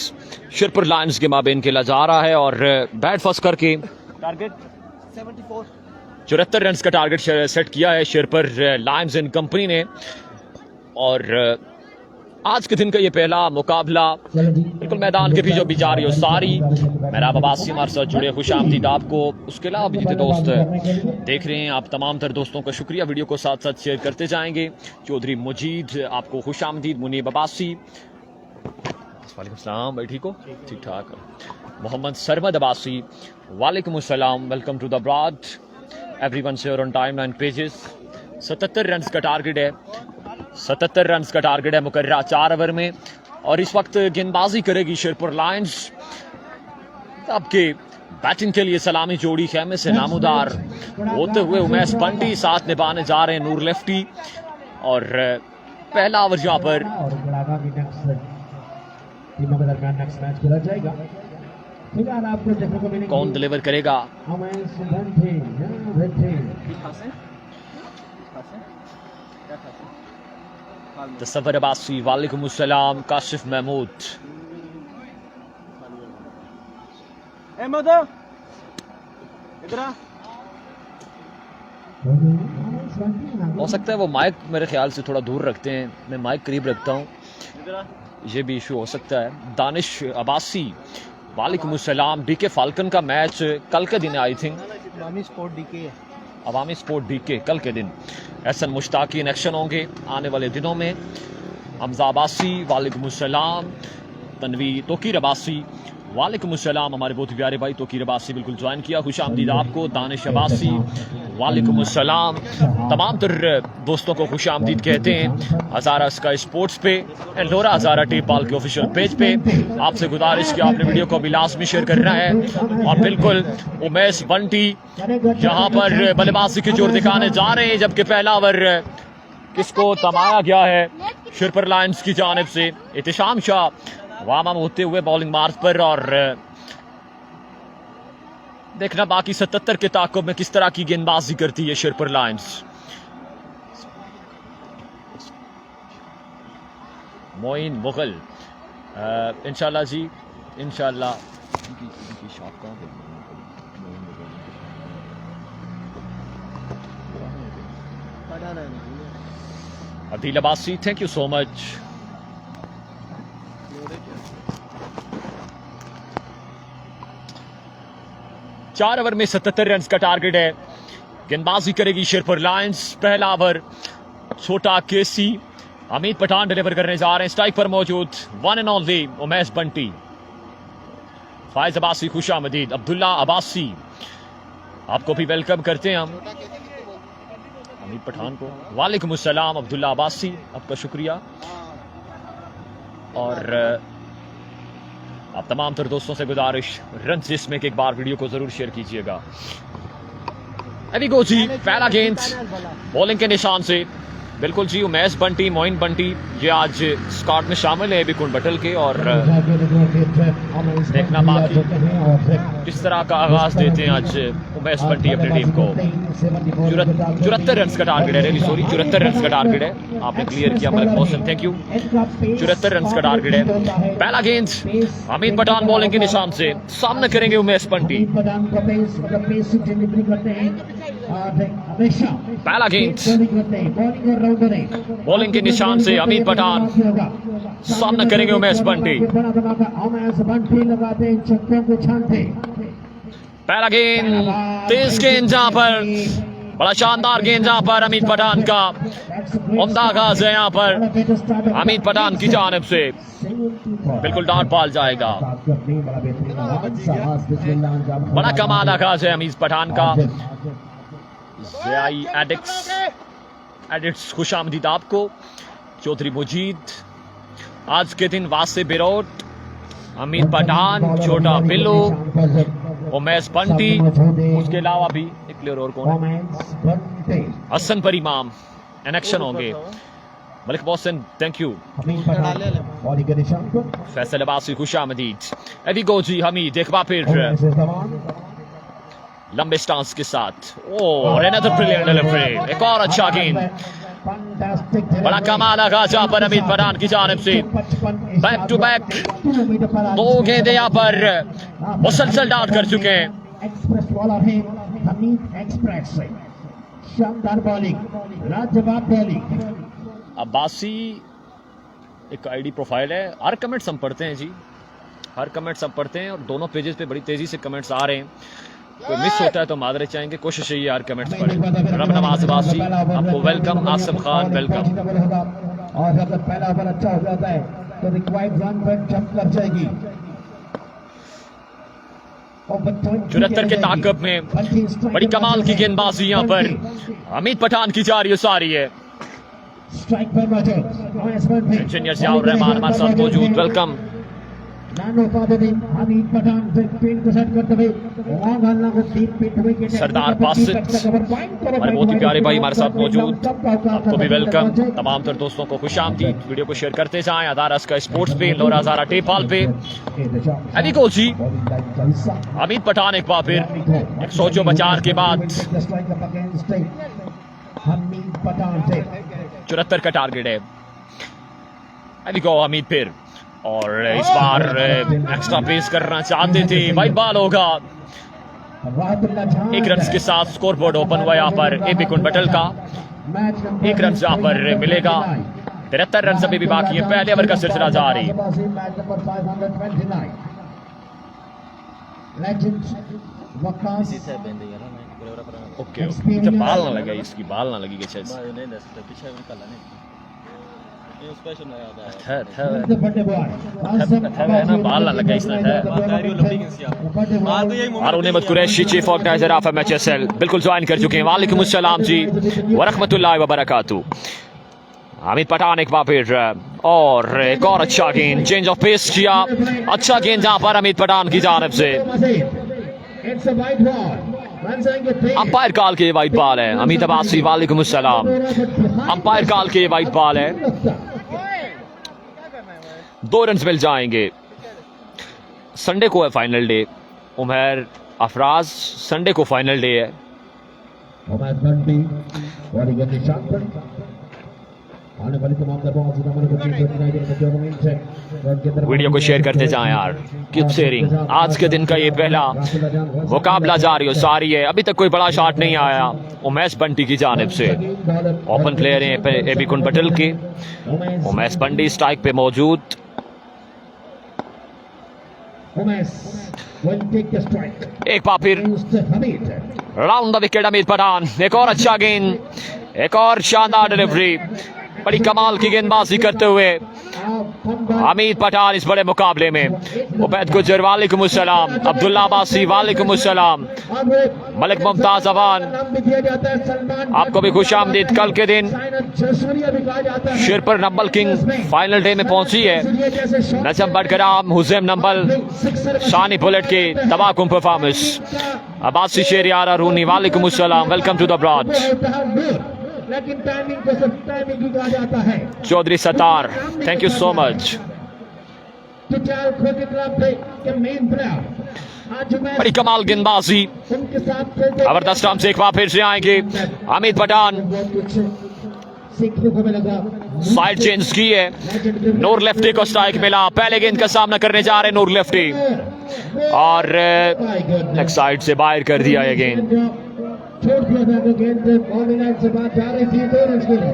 F: शिरपुर लायंस के माबेन खेला जा रहा है और बैट फर्स्ट करके टारगेट 74 रन का टारगेट सेट किया है शिरपुर लायंस एंड कंपनी ने। और आज के दिन का ये पहला मुकाबला बिल्कुल मैदान के बीचों बीच जारी और सारी। मेरा अब्बासी हमारे साथ जुड़े खुश आमदीद आपको। उसके अलावा भी जितने दोस्त देख रहे हैं आप तमाम तर दोस्तों का शुक्रिया। वीडियो को साथ साथ शेयर करते जाएंगे। चौधरी मुजीद आपको खुश आमदीद। मुनीब अब्बासी वालेकुम सलाम भाई ठीक हो ठीक ठाक। मोहम्मद सरमद अब्बासी वालेकुम अस्सलाम welcome to the broad everyone share on timeline pages. 77 run का टारगेट है 77 रन का टारगेट है मुकर्ररा 4 ओवर में। और इस वक्त गेंदबाजी करेगी शिरपुर लायंस। आपके बैटिंग के लिए सलामी जोड़ी खेमे से नामुदार होते हुए उमेश बंटी साथ निभाने जा रहे हैं नूर लेफ्टी। और पहला ओवर यहाँ पर कौन डिलीवर करेगा तसव्वुर अब्बासी वालेकुम अस्सलाम। काशिफ महमूद हो सकता है वो माइक मेरे ख्याल से थोड़ा दूर रखते हैं। मैं माइक करीब रखता हूँ ये भी इशू हो सकता है। दानिश अब्बासी वालेकुम अस्सलाम। डीके फाल्कन का मैच कल के दिन I think Awami sport week के कल के दिन एहसन मुश्ताकीन एक्शन होंगे आने वाले दिनों में। हमजा अब्बासी वालेकुम अस्सलाम, तनवी तोकीर अब्बासी वालेकुम अस्सलाम, हमारे बहुत ही प्यारे भाई तोकीर अब्बासी बिल्कुल ज्वाइन किया, खुशामदीद आपको। दानिश अब्बासी वालेकुम अस्सलाम, तमाम तर दोस्तों को खुशामदीद कहते हैं हज़ारा स्काई स्पोर्ट्स पे एंड लोरा हज़ारा टेपाल के ऑफिशियल पेज पे। आपसे गुजारिश कि आपने वीडियो को भी लाजमी शेयर करना है। और बिल्कुल उमेश बंटी यहाँ पर बल्लेबाजी की जोर दिखाने जा रहे हैं, जबकि पहला ओवर किसको थमाया गया है शिरपुर लायंस की जानिब से। एहतिशाम शाह वामा होते हुए बॉलिंग मार्ग पर, और देखना बाकी 77 के ताक़ुब में किस तरह की गेंदबाजी करती है शिरपुर लायंस। मोइन मुगल इंशाल्लाह जी, इंशाल्लाह। Adeel Abbasi, thank you so much. चार ओवर में 77 रन का टारगेट है। गेंदबाजी करेगी शिरपुर लायंस। पहला ओवर छोटा केसी, अमीद पठान डिलीवर करने जा रहे हैं। स्ट्राइक पर मौजूद one and only Umesh Bunty. Fayaz Abbasi खुशामदीद, अब्दुल्ला अब्बासी आपको भी वेलकम करते हैं हम, अमीद पठान को। वालेकुम अस्सलाम अब्दुल्ला अब्बासी, आपका शुक्रिया। और आप तमाम तर दोस्तों से गुजारिश, रन जिसमें एक बार वीडियो को जरूर शेयर कीजिएगा। अभी गो जी, पहला गेंद बॉलिंग के निशान से, बिल्कुल जी उमेश बंटी, मोइन बंटी ये आज स्क्वाड में शामिल है बिकुन बटल के। और देखना बाकी किस तरह का आगाज देते हैं आज उमेश बंटी अपनी टीम को। 74 रन का टारगेट है, सॉरी 74 रन का टारगेट है, आपने क्लियर किया Malik Mohsin, thank you. 74 run का टारगेट है। पहला गेंद अमीद पठान बॉलिंग के निशान से, सामने करेंगे उमेश बंटी। पहला गेंद बॉलिंग के निशान से अमीद पठान, सामना करेंगे उमेश बंटी। पहला गेंद तेज गेंद जहां पर, बड़ा शानदार गेंद जहां पर अमीद पठान का उम्दा आगाज है। यहाँ पर अमीद पठान की जानिब से बिल्कुल डांट पाल जाएगा। बड़ा कमाल आगाज है अमीद पठान का। ज़ियाई एडिट्स खुशामदीद आपको। चौधरी मुजीद, आज के दिन वासे बिरोट, अमीद पठान, छोटा बिल्लू, उमेश बंटी, उसके अलावा भी एक प्लेयर और कौन है, हसन पर इमाम एन एक्शन होंगे। Malik Mohsin thank you. फैसल अब्बासी खुशामदीद। एवी गो जी हमीद, एक बार फिर लंबे स्टांस के साथ। और अनदर ब्रिलियंट डिलीवरी, एक और अच्छा गेंद, बड़ा कमाल आगाज यहाँ पर अमीद पठान की जानिब से। बैक टू बैक दो गेंदे यहाँ पर मुसलसल डाउट कर चुके हैं।
D: एक्सप्रेस बॉलर है हमीद एक्सप्रेस, शानदार बॉलिंग, लाजवाब बॉलिंग।
F: अब्बासी एक आईडी प्रोफाइल है, हर कमेंट्स हम पढ़ते हैं जी, हर कमेंट्स हम पढ़ते हैं और दोनों पेजेस पे बड़ी तेजी से कमेंट्स आ रहे हैं। कोई मिस होता है तो मादरे चाहेंगे, कोशिश है यार कमेंट्स पढ़ें। रब नवाज अब्बासी आपको वेलकम, आसिम खान वेलकम।
D: और अगर पहला ओवर अच्छा हो जाता है तो रिक्वायर्ड रन पर जंप लग जाएगी।
F: 74 के ताकब में बड़ी कमाल की गेंदबाजी यहाँ पर अमीद पठान की जा रही है। इंजीनियर जियाउर रहमान हमारे साथ मौजूद, वेलकम। सरदार बासित हमारे बहुत ही प्यारे भाई हमारे साथ मौजूद, आपको भी वेलकम। तमाम तर दोस्तों को खुशामदीद। वीडियो को शेयर करते जाएं हज़ारा स्काई स्पोर्ट्स पे, लोरा हज़ारा टेपाल पे। अभी कोची अमीद पठान एक बार फिर एक सोचो बचार के बाद 74 का टारगेट है। अभी को अमीद फिर, और इस बार एक्स्ट्रा पेस करना चाहते थे, वाइड बॉल होगा। एक रन के साथ स्कोर बोर्ड ओपन हुआ यहाँ पर एपी कुंडबटल का। एक रन यहाँ पर मिलेगा। 73 रन अभी भी बाकी है, पहले ओवर का सिलसिला जारी। ओके ओके बाल ना लगे इसकी बाल ना लगी कैसे बाल ना लगा इसने Haroon Ahmed Qureshi chief organizer of MHSL बिल्कुल ज्वाइन कर चुके हैं। वालेकुम अस्सलाम जी वरहमतुल्लाहि वबरकातुहू। हामिद पठान एक बार फिर और एक और अच्छा गेंद चेंज ऑफ पेस किया। अच्छा गेंद जहां पर हामिद पठान की जानिब से अंपायर कॉल के वाइट बॉल है। अमित अब्बासी वालेकुम अस्सलाम। अंपायर कॉल के वाइट बॉल है, 2 रन मिल जाएंगे। संडे को है final day. Umar Afraz Sunday को फाइनल डे है। वीडियो को शेयर करते जाएं यार, कीप शेयरिंग। आज के दिन का ये पहला मुकाबला जारी हो सारी है। अभी तक कोई बड़ा शॉट नहीं आया उमेश बंटी की जानिब से। ओपन प्लेयर हैं एबी कुनबटल के। उमेश बंटी स्ट्राइक पे मौजूद। एक बार फिर round the wicket Amit Pathan. एक और अच्छा गेंद, एक और शानदार डिलीवरी। बड़ी कमाल की गेंदबाजी करते हुए अमित पठान इस बड़े मुकाबले में। उबैद गुजर वालेकुम अस्सलाम। अब्दुल्ला अब्बासी वालेकुम अस्सलाम। मलिक मुमताज अवान आपको भी खुशामदीद। कल के दिन शिरपुर नंबल किंग फाइनल डे में पहुंची है। नजम बडगराम हुसैन नंबल शानी बुलेट के तबाकुम परफॉर्मेंस। अब्बासी शेरियारा रूनी वालेकुम अस्सलाम। Welcome to the broad.
D: लेकिन टाइमिंग को सिर्फ टाइमिंग ही कहा जाता है।
F: Chaudhry Sattar thank you so much. बड़ी कमाल गेंदबाजी जबरदस्त हम से एक बार फिर से आएंगे। अमित पठान साइड चेंज की है। नूर लेफ्टी को स्ट्राइक मिला। पहले गेंद का सामना करने जा रहे नूर लेफ्टी और लेग साइड से बाहर कर दिया ये गेंद।
D: छोड़ दिया था तो गेंद बाउंड्री लाइन से बाहर जा रही थी। 2 रन के लिए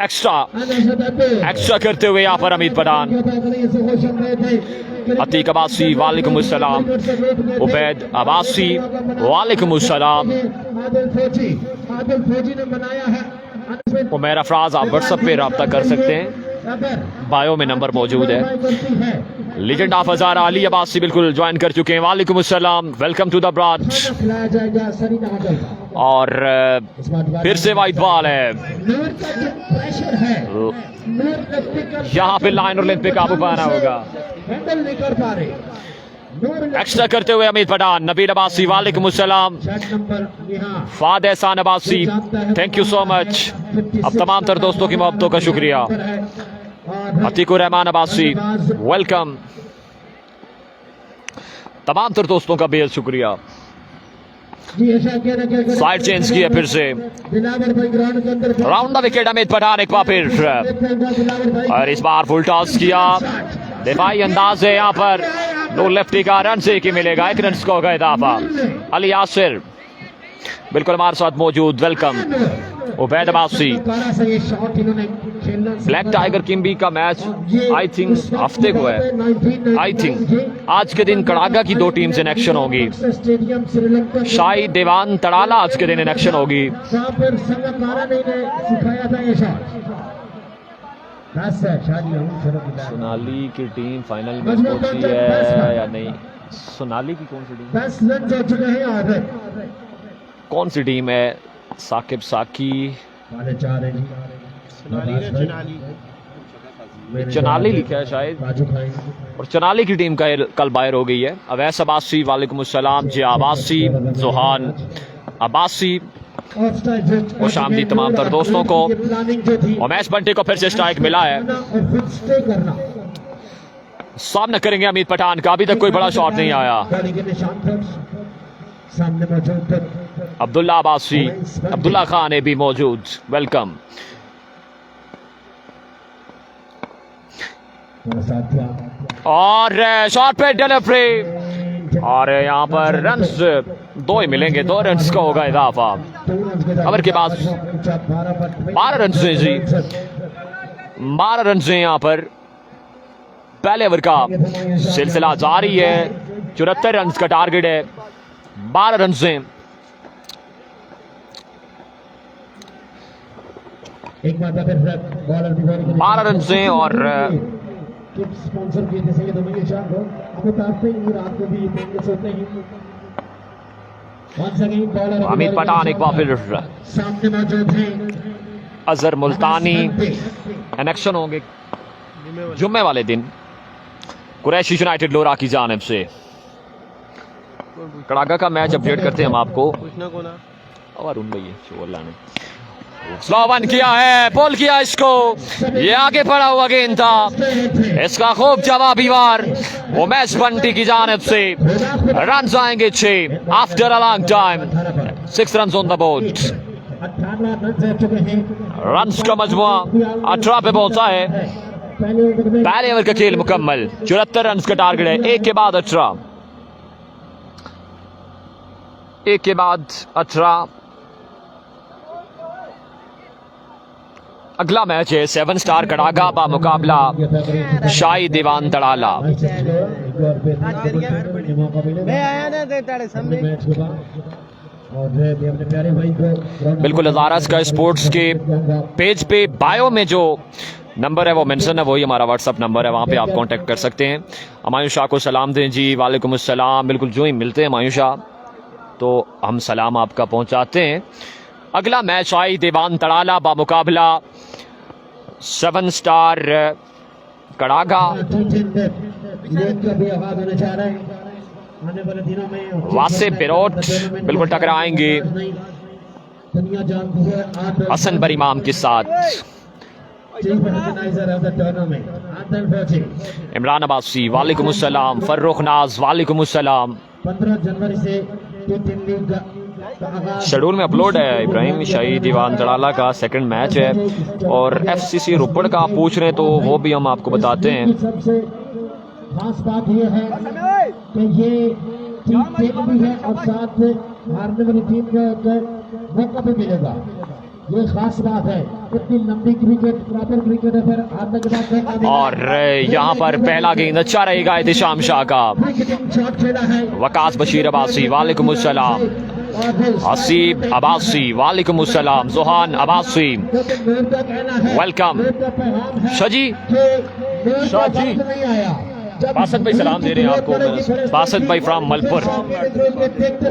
F: एक्स्ट्रा करते हुए यहाँ पर अमित पठान। अतीक अब्बासी वालेकुम अस्सलाम। उबैद अब्बासी वालेकुम अस्सलाम। उमर अफराज आप व्हाट्सएप पे रब्ता कर सकते हैं, बायो में नंबर मौजूद है। लीजेंड ऑफ हजारा अली अब्बासी बिल्कुल ज्वाइन कर चुके हैं। वालेकुम अस्सलाम। Welcome to the broad. और फिर से वाइट बॉल है। यहाँ पे लाइन और लेंथ पे काबू पाना होगा। एक्स्ट्रा करते हुए अमित पठान। नबील अब्बासी वालेकुम अस्सलाम। फाद एहसान Abbasi thank you so much. अब तमाम तर दोस्तों की मोहब्बतों का शुक्रिया। अतीकुर रहमान अब्बासी वेलकम। तमाम तर दोस्तों का बेहद शुक्रिया। साइड चेंज किया फिर से। Round the wicket Amit Pathan एक बार फिर और इस बार फुल टॉस किया। दिफाई अंदाज है यहाँ पर। नूर लेफ्टी का रन से ही मिलेगा। 1 रन को का इजाफा। अली यासिर बिल्कुल हमारे साथ मौजूद। Welcome. Ubaid Abbasi. Black tiger किम्बी का मैच आई थिंक हफ्ते को है। आई थिंक आज के दिन कड़ागा की 2 टीम्स इन एक्शन होगी। शाही देवान तड़ाला आज के दिन इन एक्शन होगी। सोनाली की टीम फाइनल में पहुंची है या नहीं? सोनाली की कौन सी टीम? कौन सी टीम है? साकिब साकी चनाली लिखा है शायद। और चनाली की टीम का कल बाहर हो गई है। अवैस अब्बासी वालेकुम अस्सलाम। जी अब्बासी जोहान अब्बासी और शामदी तमाम तर दोस्तों को। उमेश बंटी को फिर से स्ट्राइक मिला है। सामना करेंगे अमित पठान का। अभी तक कोई बड़ा शॉट नहीं आया। अब्दुल्ला अब्बासी अब्दुल्ला खान है भी मौजूद। वेलकम। और शॉट पे डिलीवरी और यहाँ पर रन्स 2 ही मिलेंगे। 2 रन का होगा इजाफा। अवर के पास 12 रन से जी 12 रन से यहाँ पर पहले ओवर का सिलसिला जारी है। 74 रन का टारगेट है, 12 रन से।
D: एक बार फिर बॉलर भी
F: 12 रन से और
D: स्पॉन्सर किए थे सैयद अमीर शाह को, अब उतारते ही रात को भी पेंगे सोते ही।
F: अमित पठान एक बार फिर
D: सामने मौजूद हैं
F: अजहर मुल्तानी। कनेक्शन होंगे जुम्मे वाले दिन कुरैशी यूनाइटेड लोरा की जानिब से। कड़ागा का मैच अपडेट करते हैं हम आपको। और उन भैया शोला ने स्लो वन किया है, बॉल किया इसको, ये आगे पड़ा हुआ गेंद था, इसका खूब जवाबी वार उमैस बंटी की जानिब से। रन आएंगे 6 after a long time, 6 run on the board.
D: 18 run चुके हैं,
F: रन का मजमुआ 18 पे पहुंचा है। पहले ओवर का खेल मुकम्मल, 74 रन का टारगेट है, एक के बाद 18, एक के बाद 18। अगला मैच है 7 स्टार कड़ागा बा मुकाबला शाही दीवान तड़ाला। बिल्कुल हज़ारा स्काई स्पोर्ट्स के पेज पे बायो में जो नंबर है वो मेंशन है, वही हमारा व्हाट्सअप नंबर है, वहाँ पे आप कांटेक्ट कर सकते हैं। हमायूं शाह को सलाम दें जी। वालेकुम अस्सलाम। बिल्कुल जो ही मिलते हैं हमायूं शाह तो हम सलाम आपका पहुँचाते हैं। अगला मैच शाही दीवान तड़ाला बा मुकाबला 7 स्टार कड़ागा। वासे बिरोट बिल्कुल टकराएंगे हसन बरीमाम के साथ। इमरान अब्बासी वालेकुम अस्सलाम। फर्रुख नाज वालेकुम अस्सलाम।
D: 15 जनवरी से
F: शेड्यूल में अपलोड है इब्राहिम। शाही दीवान तड़ाला का सेकंड मैच है और एफसीसी रोपड़ का आप पूछ रहे हैं तो वो भी हम आपको बताते हैं।
D: सबसे खास बात यह है कि ये टीम टेक भी है और साथ हारने वाली टीम को एक मौका भी मिलेगा, ये खास बात है। इतनी लंबी क्रिकेट, प्रॉपर क्रिकेट है, फिर हारने के बाद
F: और यहाँ पर पहला गेंद अच्छा रहेगा एहतिशाम शाह का। वकास बशीर अब्बासी वालेकुम अस्सलाम। हसीब अब्बासी वालेकुम अस्सलाम। जोहान अब्बासी वेलकम। शाजी बासत भाई सलाम दे रहे हैं आपको। बासत भाई फ्राम मलपुर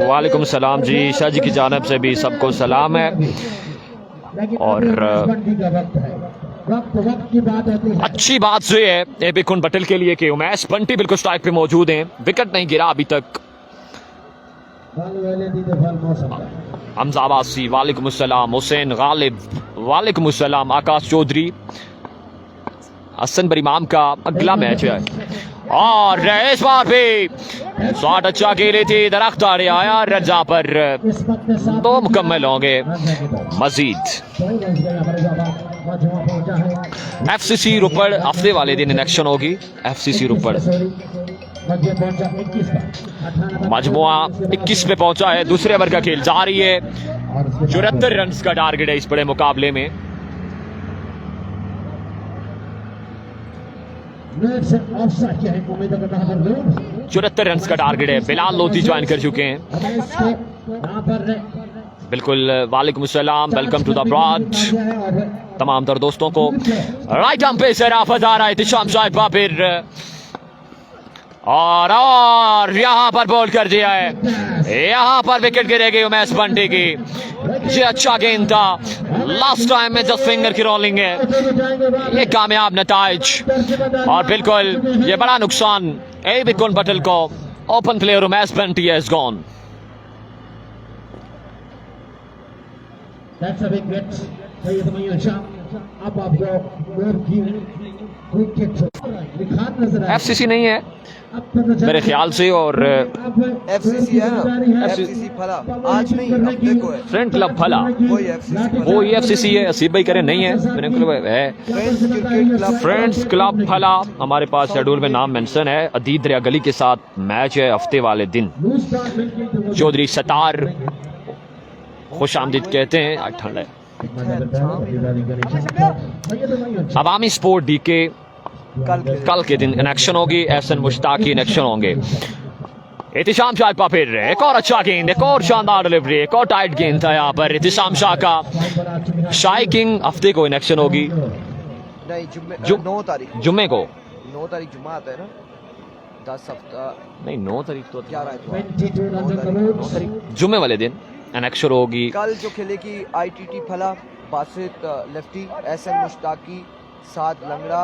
F: वालेकुम सलाम जी। शाह जी की जानिब से भी सबको सलाम है। और अच्छी बात ये है एबी कुन पटेल के लिए कि उमैस बंटी बिल्कुल स्ट्राइक पे मौजूद हैं, विकेट नहीं गिरा अभी तक। हमजा अब्बासी वालेकुम अस्सलाम। हुसैन गालिब वालेकुम अस्सलाम। आकाश चौधरी। हसन बरीमाम का अगला मैच है और इस बार भी शॉट अच्छा खेले थे, दरख्त आ रहा आया रजा पर 2 मुकम्मल होंगे मजीद। एफसीसी रोपड़ हफ्ते वाले दिन इलेक्शन होगी। एफसीसी रोपड़ मजमुआ 21 पे पहुंचा है। दूसरे ओवर का खेल जारी है। 74 रन का टारगेट है इस बड़े मुकाबले में। 74 रन का टारगेट है। बिलाल लोधी ज्वाइन कर चुके हैं। बिल्कुल वालेकुम अस्सलाम। वेलकम टू द ब्रॉड तमाम तर दोस्तों को। राइट आर्म पे से राफत आ रहा है एहतिशाम शाह बाबिर और यहाँ पर बॉल कर दिया है। यहाँ पर विकेट गिरेगी उमैस बंटी की। ये अच्छा गेंद था। लास्ट टाइम में जस्ट फिंगर की रोलिंग है, ये कामयाब नताइज और बिल्कुल ये बड़ा नुकसान एबी कुन पटेल को। Open player Umais Bunty has gone. FCC नहीं है मेरे ख्याल से और
A: एफसीसी है ना, एफसीसी फला आज नहीं हफ्ते को है।
F: फ्रेंड क्लब फला वो ही एफसीसी है। असीब भाई करें नहीं है, मेरे क्लब है फ्रेंड्स क्लब फला। हमारे पास शेड्यूल में नाम मेंशन है। अदीद दरिया गली के साथ मैच है हफ्ते वाले दिन। चौधरी सतार खुश आमदीद कहते हैं। ठंड है। अवामी स्पोर्ट डी के कल के दिन इनेक्शन होगी। एहसन मुश्ताक की इनेक्शन होंगे। एहतिशाम शाह का फिर एक और अच्छा गेंद, एक और शानदार डिलीवरी, एक और टाइट गेंद था यहाँ पर एहतिशाम शाह का। शाही किंग हफ्ते को इन एक्शन होगी,
A: नहीं
F: जु-
A: 9 तारीख
F: जुम्मे को।
A: 9 तारीख जुम्मा आता है ना, 10 हफ्ता
F: नहीं 9 तारीख तो
A: 11 है
D: 22 runs on the board.
F: जुम्मे वाले दिन इन एक्शन होगी।
A: कल जो खेलेगी ITT फला, बासित लेफ्टी, SM मुश्ताकी, साद लंगड़ा,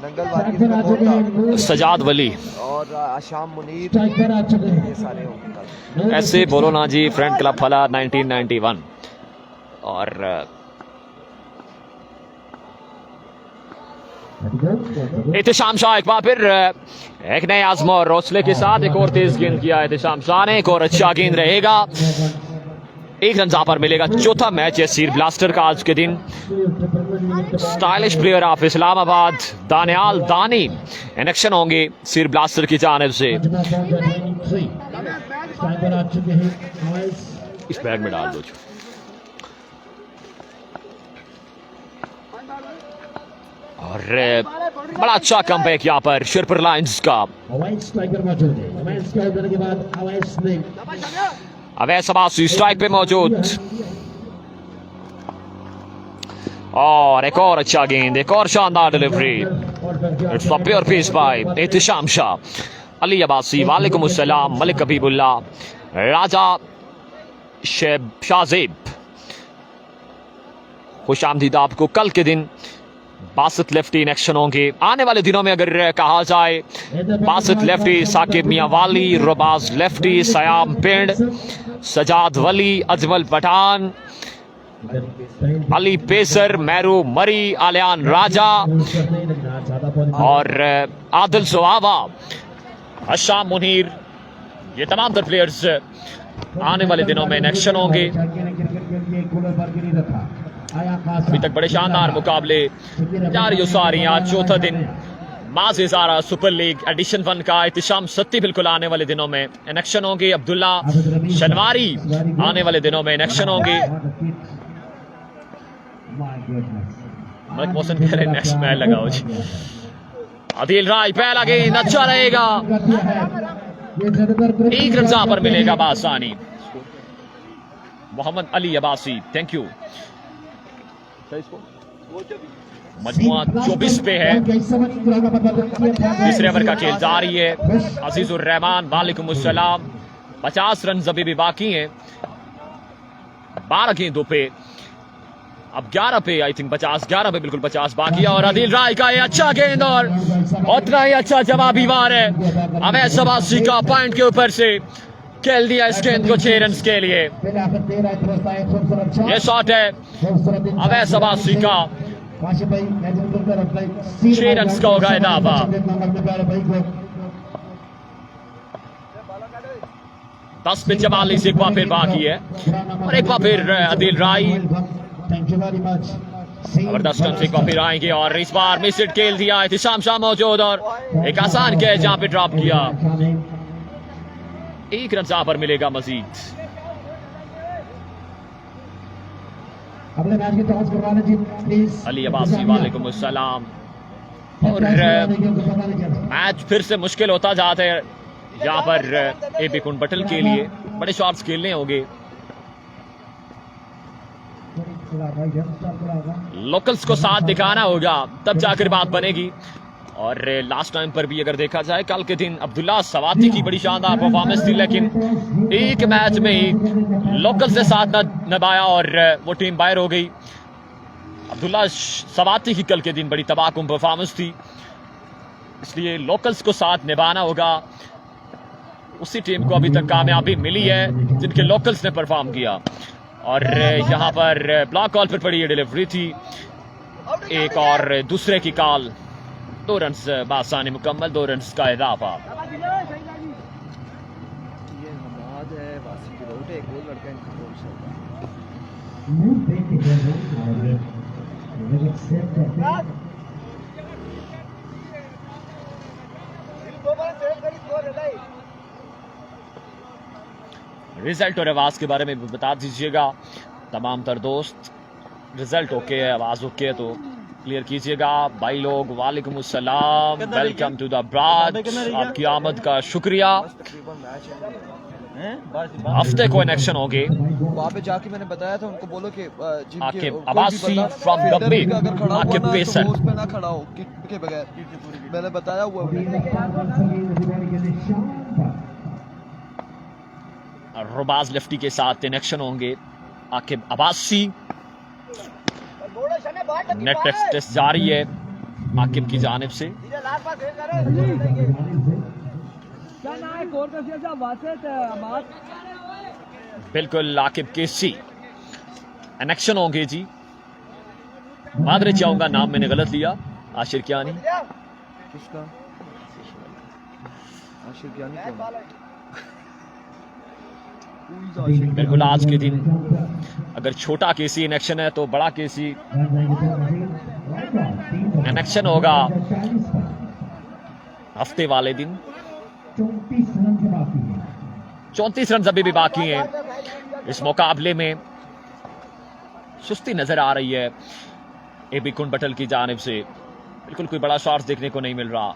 A: नंगलवार की सपोर्ट
F: सजाद वली,
A: और आशाम मुनीर,
D: Strike पर आ चुके हैं.
A: ये सारे होंगे कल।
F: ऐसे बोलो ना जी। फ्रेंड क्लब फला 1991 और एहतिशाम शाह एक बार फिर एक नए आजमा और हौसले के साथ एक और तेज गेंद किया एहतिशाम शाह ने। एक और अच्छा गेंद रहेगा, एक रन पर मिलेगा। चौथा मैच है सीर ब्लास्टर का आज के दिन। Stylish player of Islamabad Daniyal दानी इन एक्शन होंगे सीर ब्लास्टर की जानिब से।
D: Strike पर आ चुके हैं. Noise.
F: इस बैग में डाल दो। और बड़ा अच्छा कमबैक यहाँ पर शिरपुर लायंस का।
D: अवैध स्ट्राइकर मौजूद है. अवैध के आउट होने के बाद अवैध ने
F: अवैध अब्बासी स्ट्राइक पे मौजूद और एक और अच्छा गेंद, एक और शानदार delivery. It's a pure piece by Ehtisham Shah. Ali Abbasi, वालेकुम अस्सलाम, मलिक हबीबुल्ला, राजा शाहजेब, खुश आमदीद आपको। कल के दिन बासित लेफ्टी इन एक्शन होंगे। आने वाले दिनों में अगर कहा जाए बासित लेफ्टी, साकिब मियां वाली, रोबाज लेफ्टी, सयाम पिंड, सजाद वली, अजमल पठान, अली पेसर, मैरू मरी, आलियान राजा और आदिल सुहावा, अशाम मुनीर, ये तमाम तर प्लेयर्स आने वाले दिनों में इन एक्शन होंगे। अभी तक बड़े शानदार मुकाबले जारी हो सारी। आज चौथा दिन माज़ेज़ारा सुपर लीग एडिशन 1 का। एहतिशाम सत्ती बिल्कुल आने वाले दिनों में इन एक्शन होंगे। अब्दुल्ला शनवारी आने वाले दिनों में इन एक्शन होंगे। मलिक मोहसिन कह रहे नेक्स्ट मैच लगाओ जी। आदिल राय पहला गेंद अच्छा रहेगा, एक रन पर मिलेगा बासानी। Mohammad Ali Abbasi, thank you. मजमुआ 24 पे है। तीसरे ओवर का खेल जारी है। अजीजुर रहमान, वालेकुम अस्सलाम। 50 रन अभी भी बाकी हैं। 12 गेंदों पे, अब 11 पे आई थिंक 50, 11 पे बिल्कुल 50 बाकी है। और आदिल राय का ये अच्छा गेंद और उतना ही अच्छा जवाबी वार है। अवैध सबासी का पॉइंट के ऊपर से खेल दिया इस गेंद को 6 रन के लिए। ये शॉट है अवैध सबासी का, 6 रन का होगा इजाफा। 10 पे 44 एक बार फिर बाकी है और एक बार फिर आदिल राय जबरदस्त रन से एक बार फिर आएंगे। और इस बार मिस हिट खेल दिया एहतिशाम शाह मौजूद और एक आसान कैच जहां पे ड्रॉप किया। 1 रन पर मिलेगा मजीद।
D: अपने मैच की टॉस करवाना जी प्लीज।
F: अली अब्बासी, वालेकुम अस्सलाम। और मैच फिर से मुश्किल होता जाता है यहाँ पर एबी कुंडपटल के लिए। बड़े शॉट्स खेलने होंगे, लोकल्स को साथ दिखाना होगा, तब जाकर बात बनेगी। और लास्ट टाइम पर भी अगर देखा जाए कल के दिन अब्दुल्ला सवाती की बड़ी शानदार परफॉर्मेंस थी, लेकिन एक मैच में ही लोकल से साथ न निभाया और वो टीम बाहर हो गई। अब्दुल्ला सवाती की कल के दिन बड़ी तबाहकुन परफॉर्मेंस थी, इसलिए लोकल्स को साथ निभाना होगा। उसी टीम को अभी तक कामयाबी मिली है जिनके लोकल्स ने परफॉर्म किया। और यहाँ पर ब्लॉक कॉल पर पड़ी ये डिलीवरी थी, एक और दूसरे की कॉल। 2 रन बासानी मुकम्मल, 2 रन का इजाफा।
A: ये हमाद है, वासी की रोड है, एक और लड़का इनका कौन सा
F: रिजल्ट और आवाज के बारे में भी बता दीजिएगा तमाम तर दोस्त। रिजल्ट ओके है, आवाज ओके है तो क्लियर कीजिएगा भाई लोग। वालेकुम अस्सलाम, वेलकम टू द ब्रांच। आपकी आमद का शुक्रिया। हफ्ते को इलेक्शन होंगे।
A: वहाँ पे जाके मैंने बताया था उनको, बोलो कि
F: आकिब अब्बासी फ्रॉम गब्बी, आकिब पेसर।
A: उस पे ना खड़ा हो किट के बगैर, मैंने बताया हुआ
F: रुबाज लेफ्टी के साथ इलेक्शन होंगे। आकिब अब्बासी, नेट टेस्ट जारी है आकिब की जानिब से। बिल्कुल आकिब के सी इलेक्शन होंगे जी। मादरे चाहूंगा, नाम मैंने गलत लिया। आशिर कियानी,
A: किसका आशिर कियानी कौन?
F: बिल्कुल आज के दिन अगर छोटा केसी इलेक्शन है तो बड़ा केसी इलेक्शन होगा हफ्ते वाले दिन। 34 रन अभी भी बाकी हैं। इस मुकाबले में सुस्ती नजर आ रही है एबी कुंडबटल की जानिब से। बिल्कुल कोई बड़ा शॉट देखने को नहीं मिल रहा।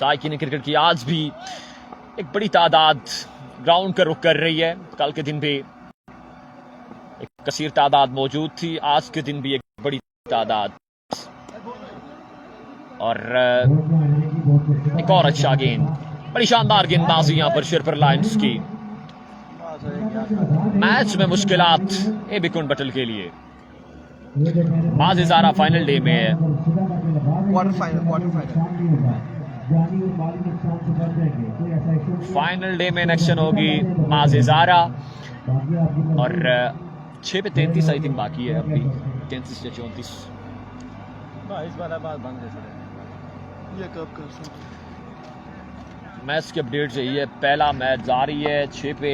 F: साइकिन क्रिकेट की आज भी एक बड़ी तादाद ग्राउंड का रुख कर रही है। कल के दिन भी एक कसीर तादाद मौजूद थी, आज के दिन भी एक बड़ी तादाद। और एक और अच्छा गेंद, बड़ी शानदार गेंदबाजी यहां पर शेरपर लायंस की। मैच में मुश्किलात एबी कुंडबटल के लिए। माज़िज़ारा फाइनल डे में है।
A: क्वार्टर फाइनल
F: फाइनल डे में इलेक्शन होगी माज़िज़ारा। और 6 पे 33 आई थिंक बाकी है अभी, 33 या 34।
A: ये कब कर सकते?
F: मैच की अपडेट यही है, पहला मैच जारी है 6 पे,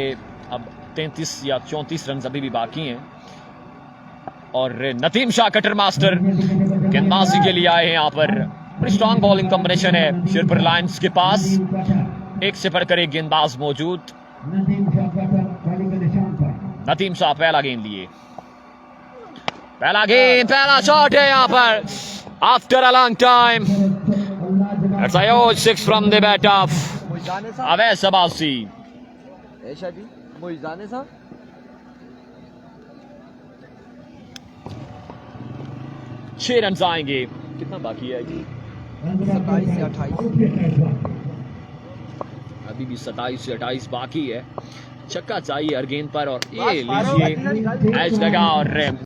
F: अब 33 या 34 रन अभी भी बाकी हैं। और नदीम शाह कटर मास्टर गेंदबाजी के लिए आए हैं यहाँ पर। बड़ी स्ट्रॉन्ग बॉलिंग कॉम्बिनेशन है शेरपर लायंस के पास। एक से बढ़कर एक गेंदबाज मौजूद। नदीम शाह पहला गेंद लिए, पहला गेंद, पहला शॉट है यहाँ पर after a long time. It's a huge 6 from the bat of Awais Abbasi.
A: Aisha ji मोइजाने साहब
F: 6 रन आएंगे। कितना बाकी है जी?
A: 27 या 28।
F: अभी भी 27 से 28 बाकी है। छक्का चाहिए हर गेंद पर और ये लीजिए, एज लगा और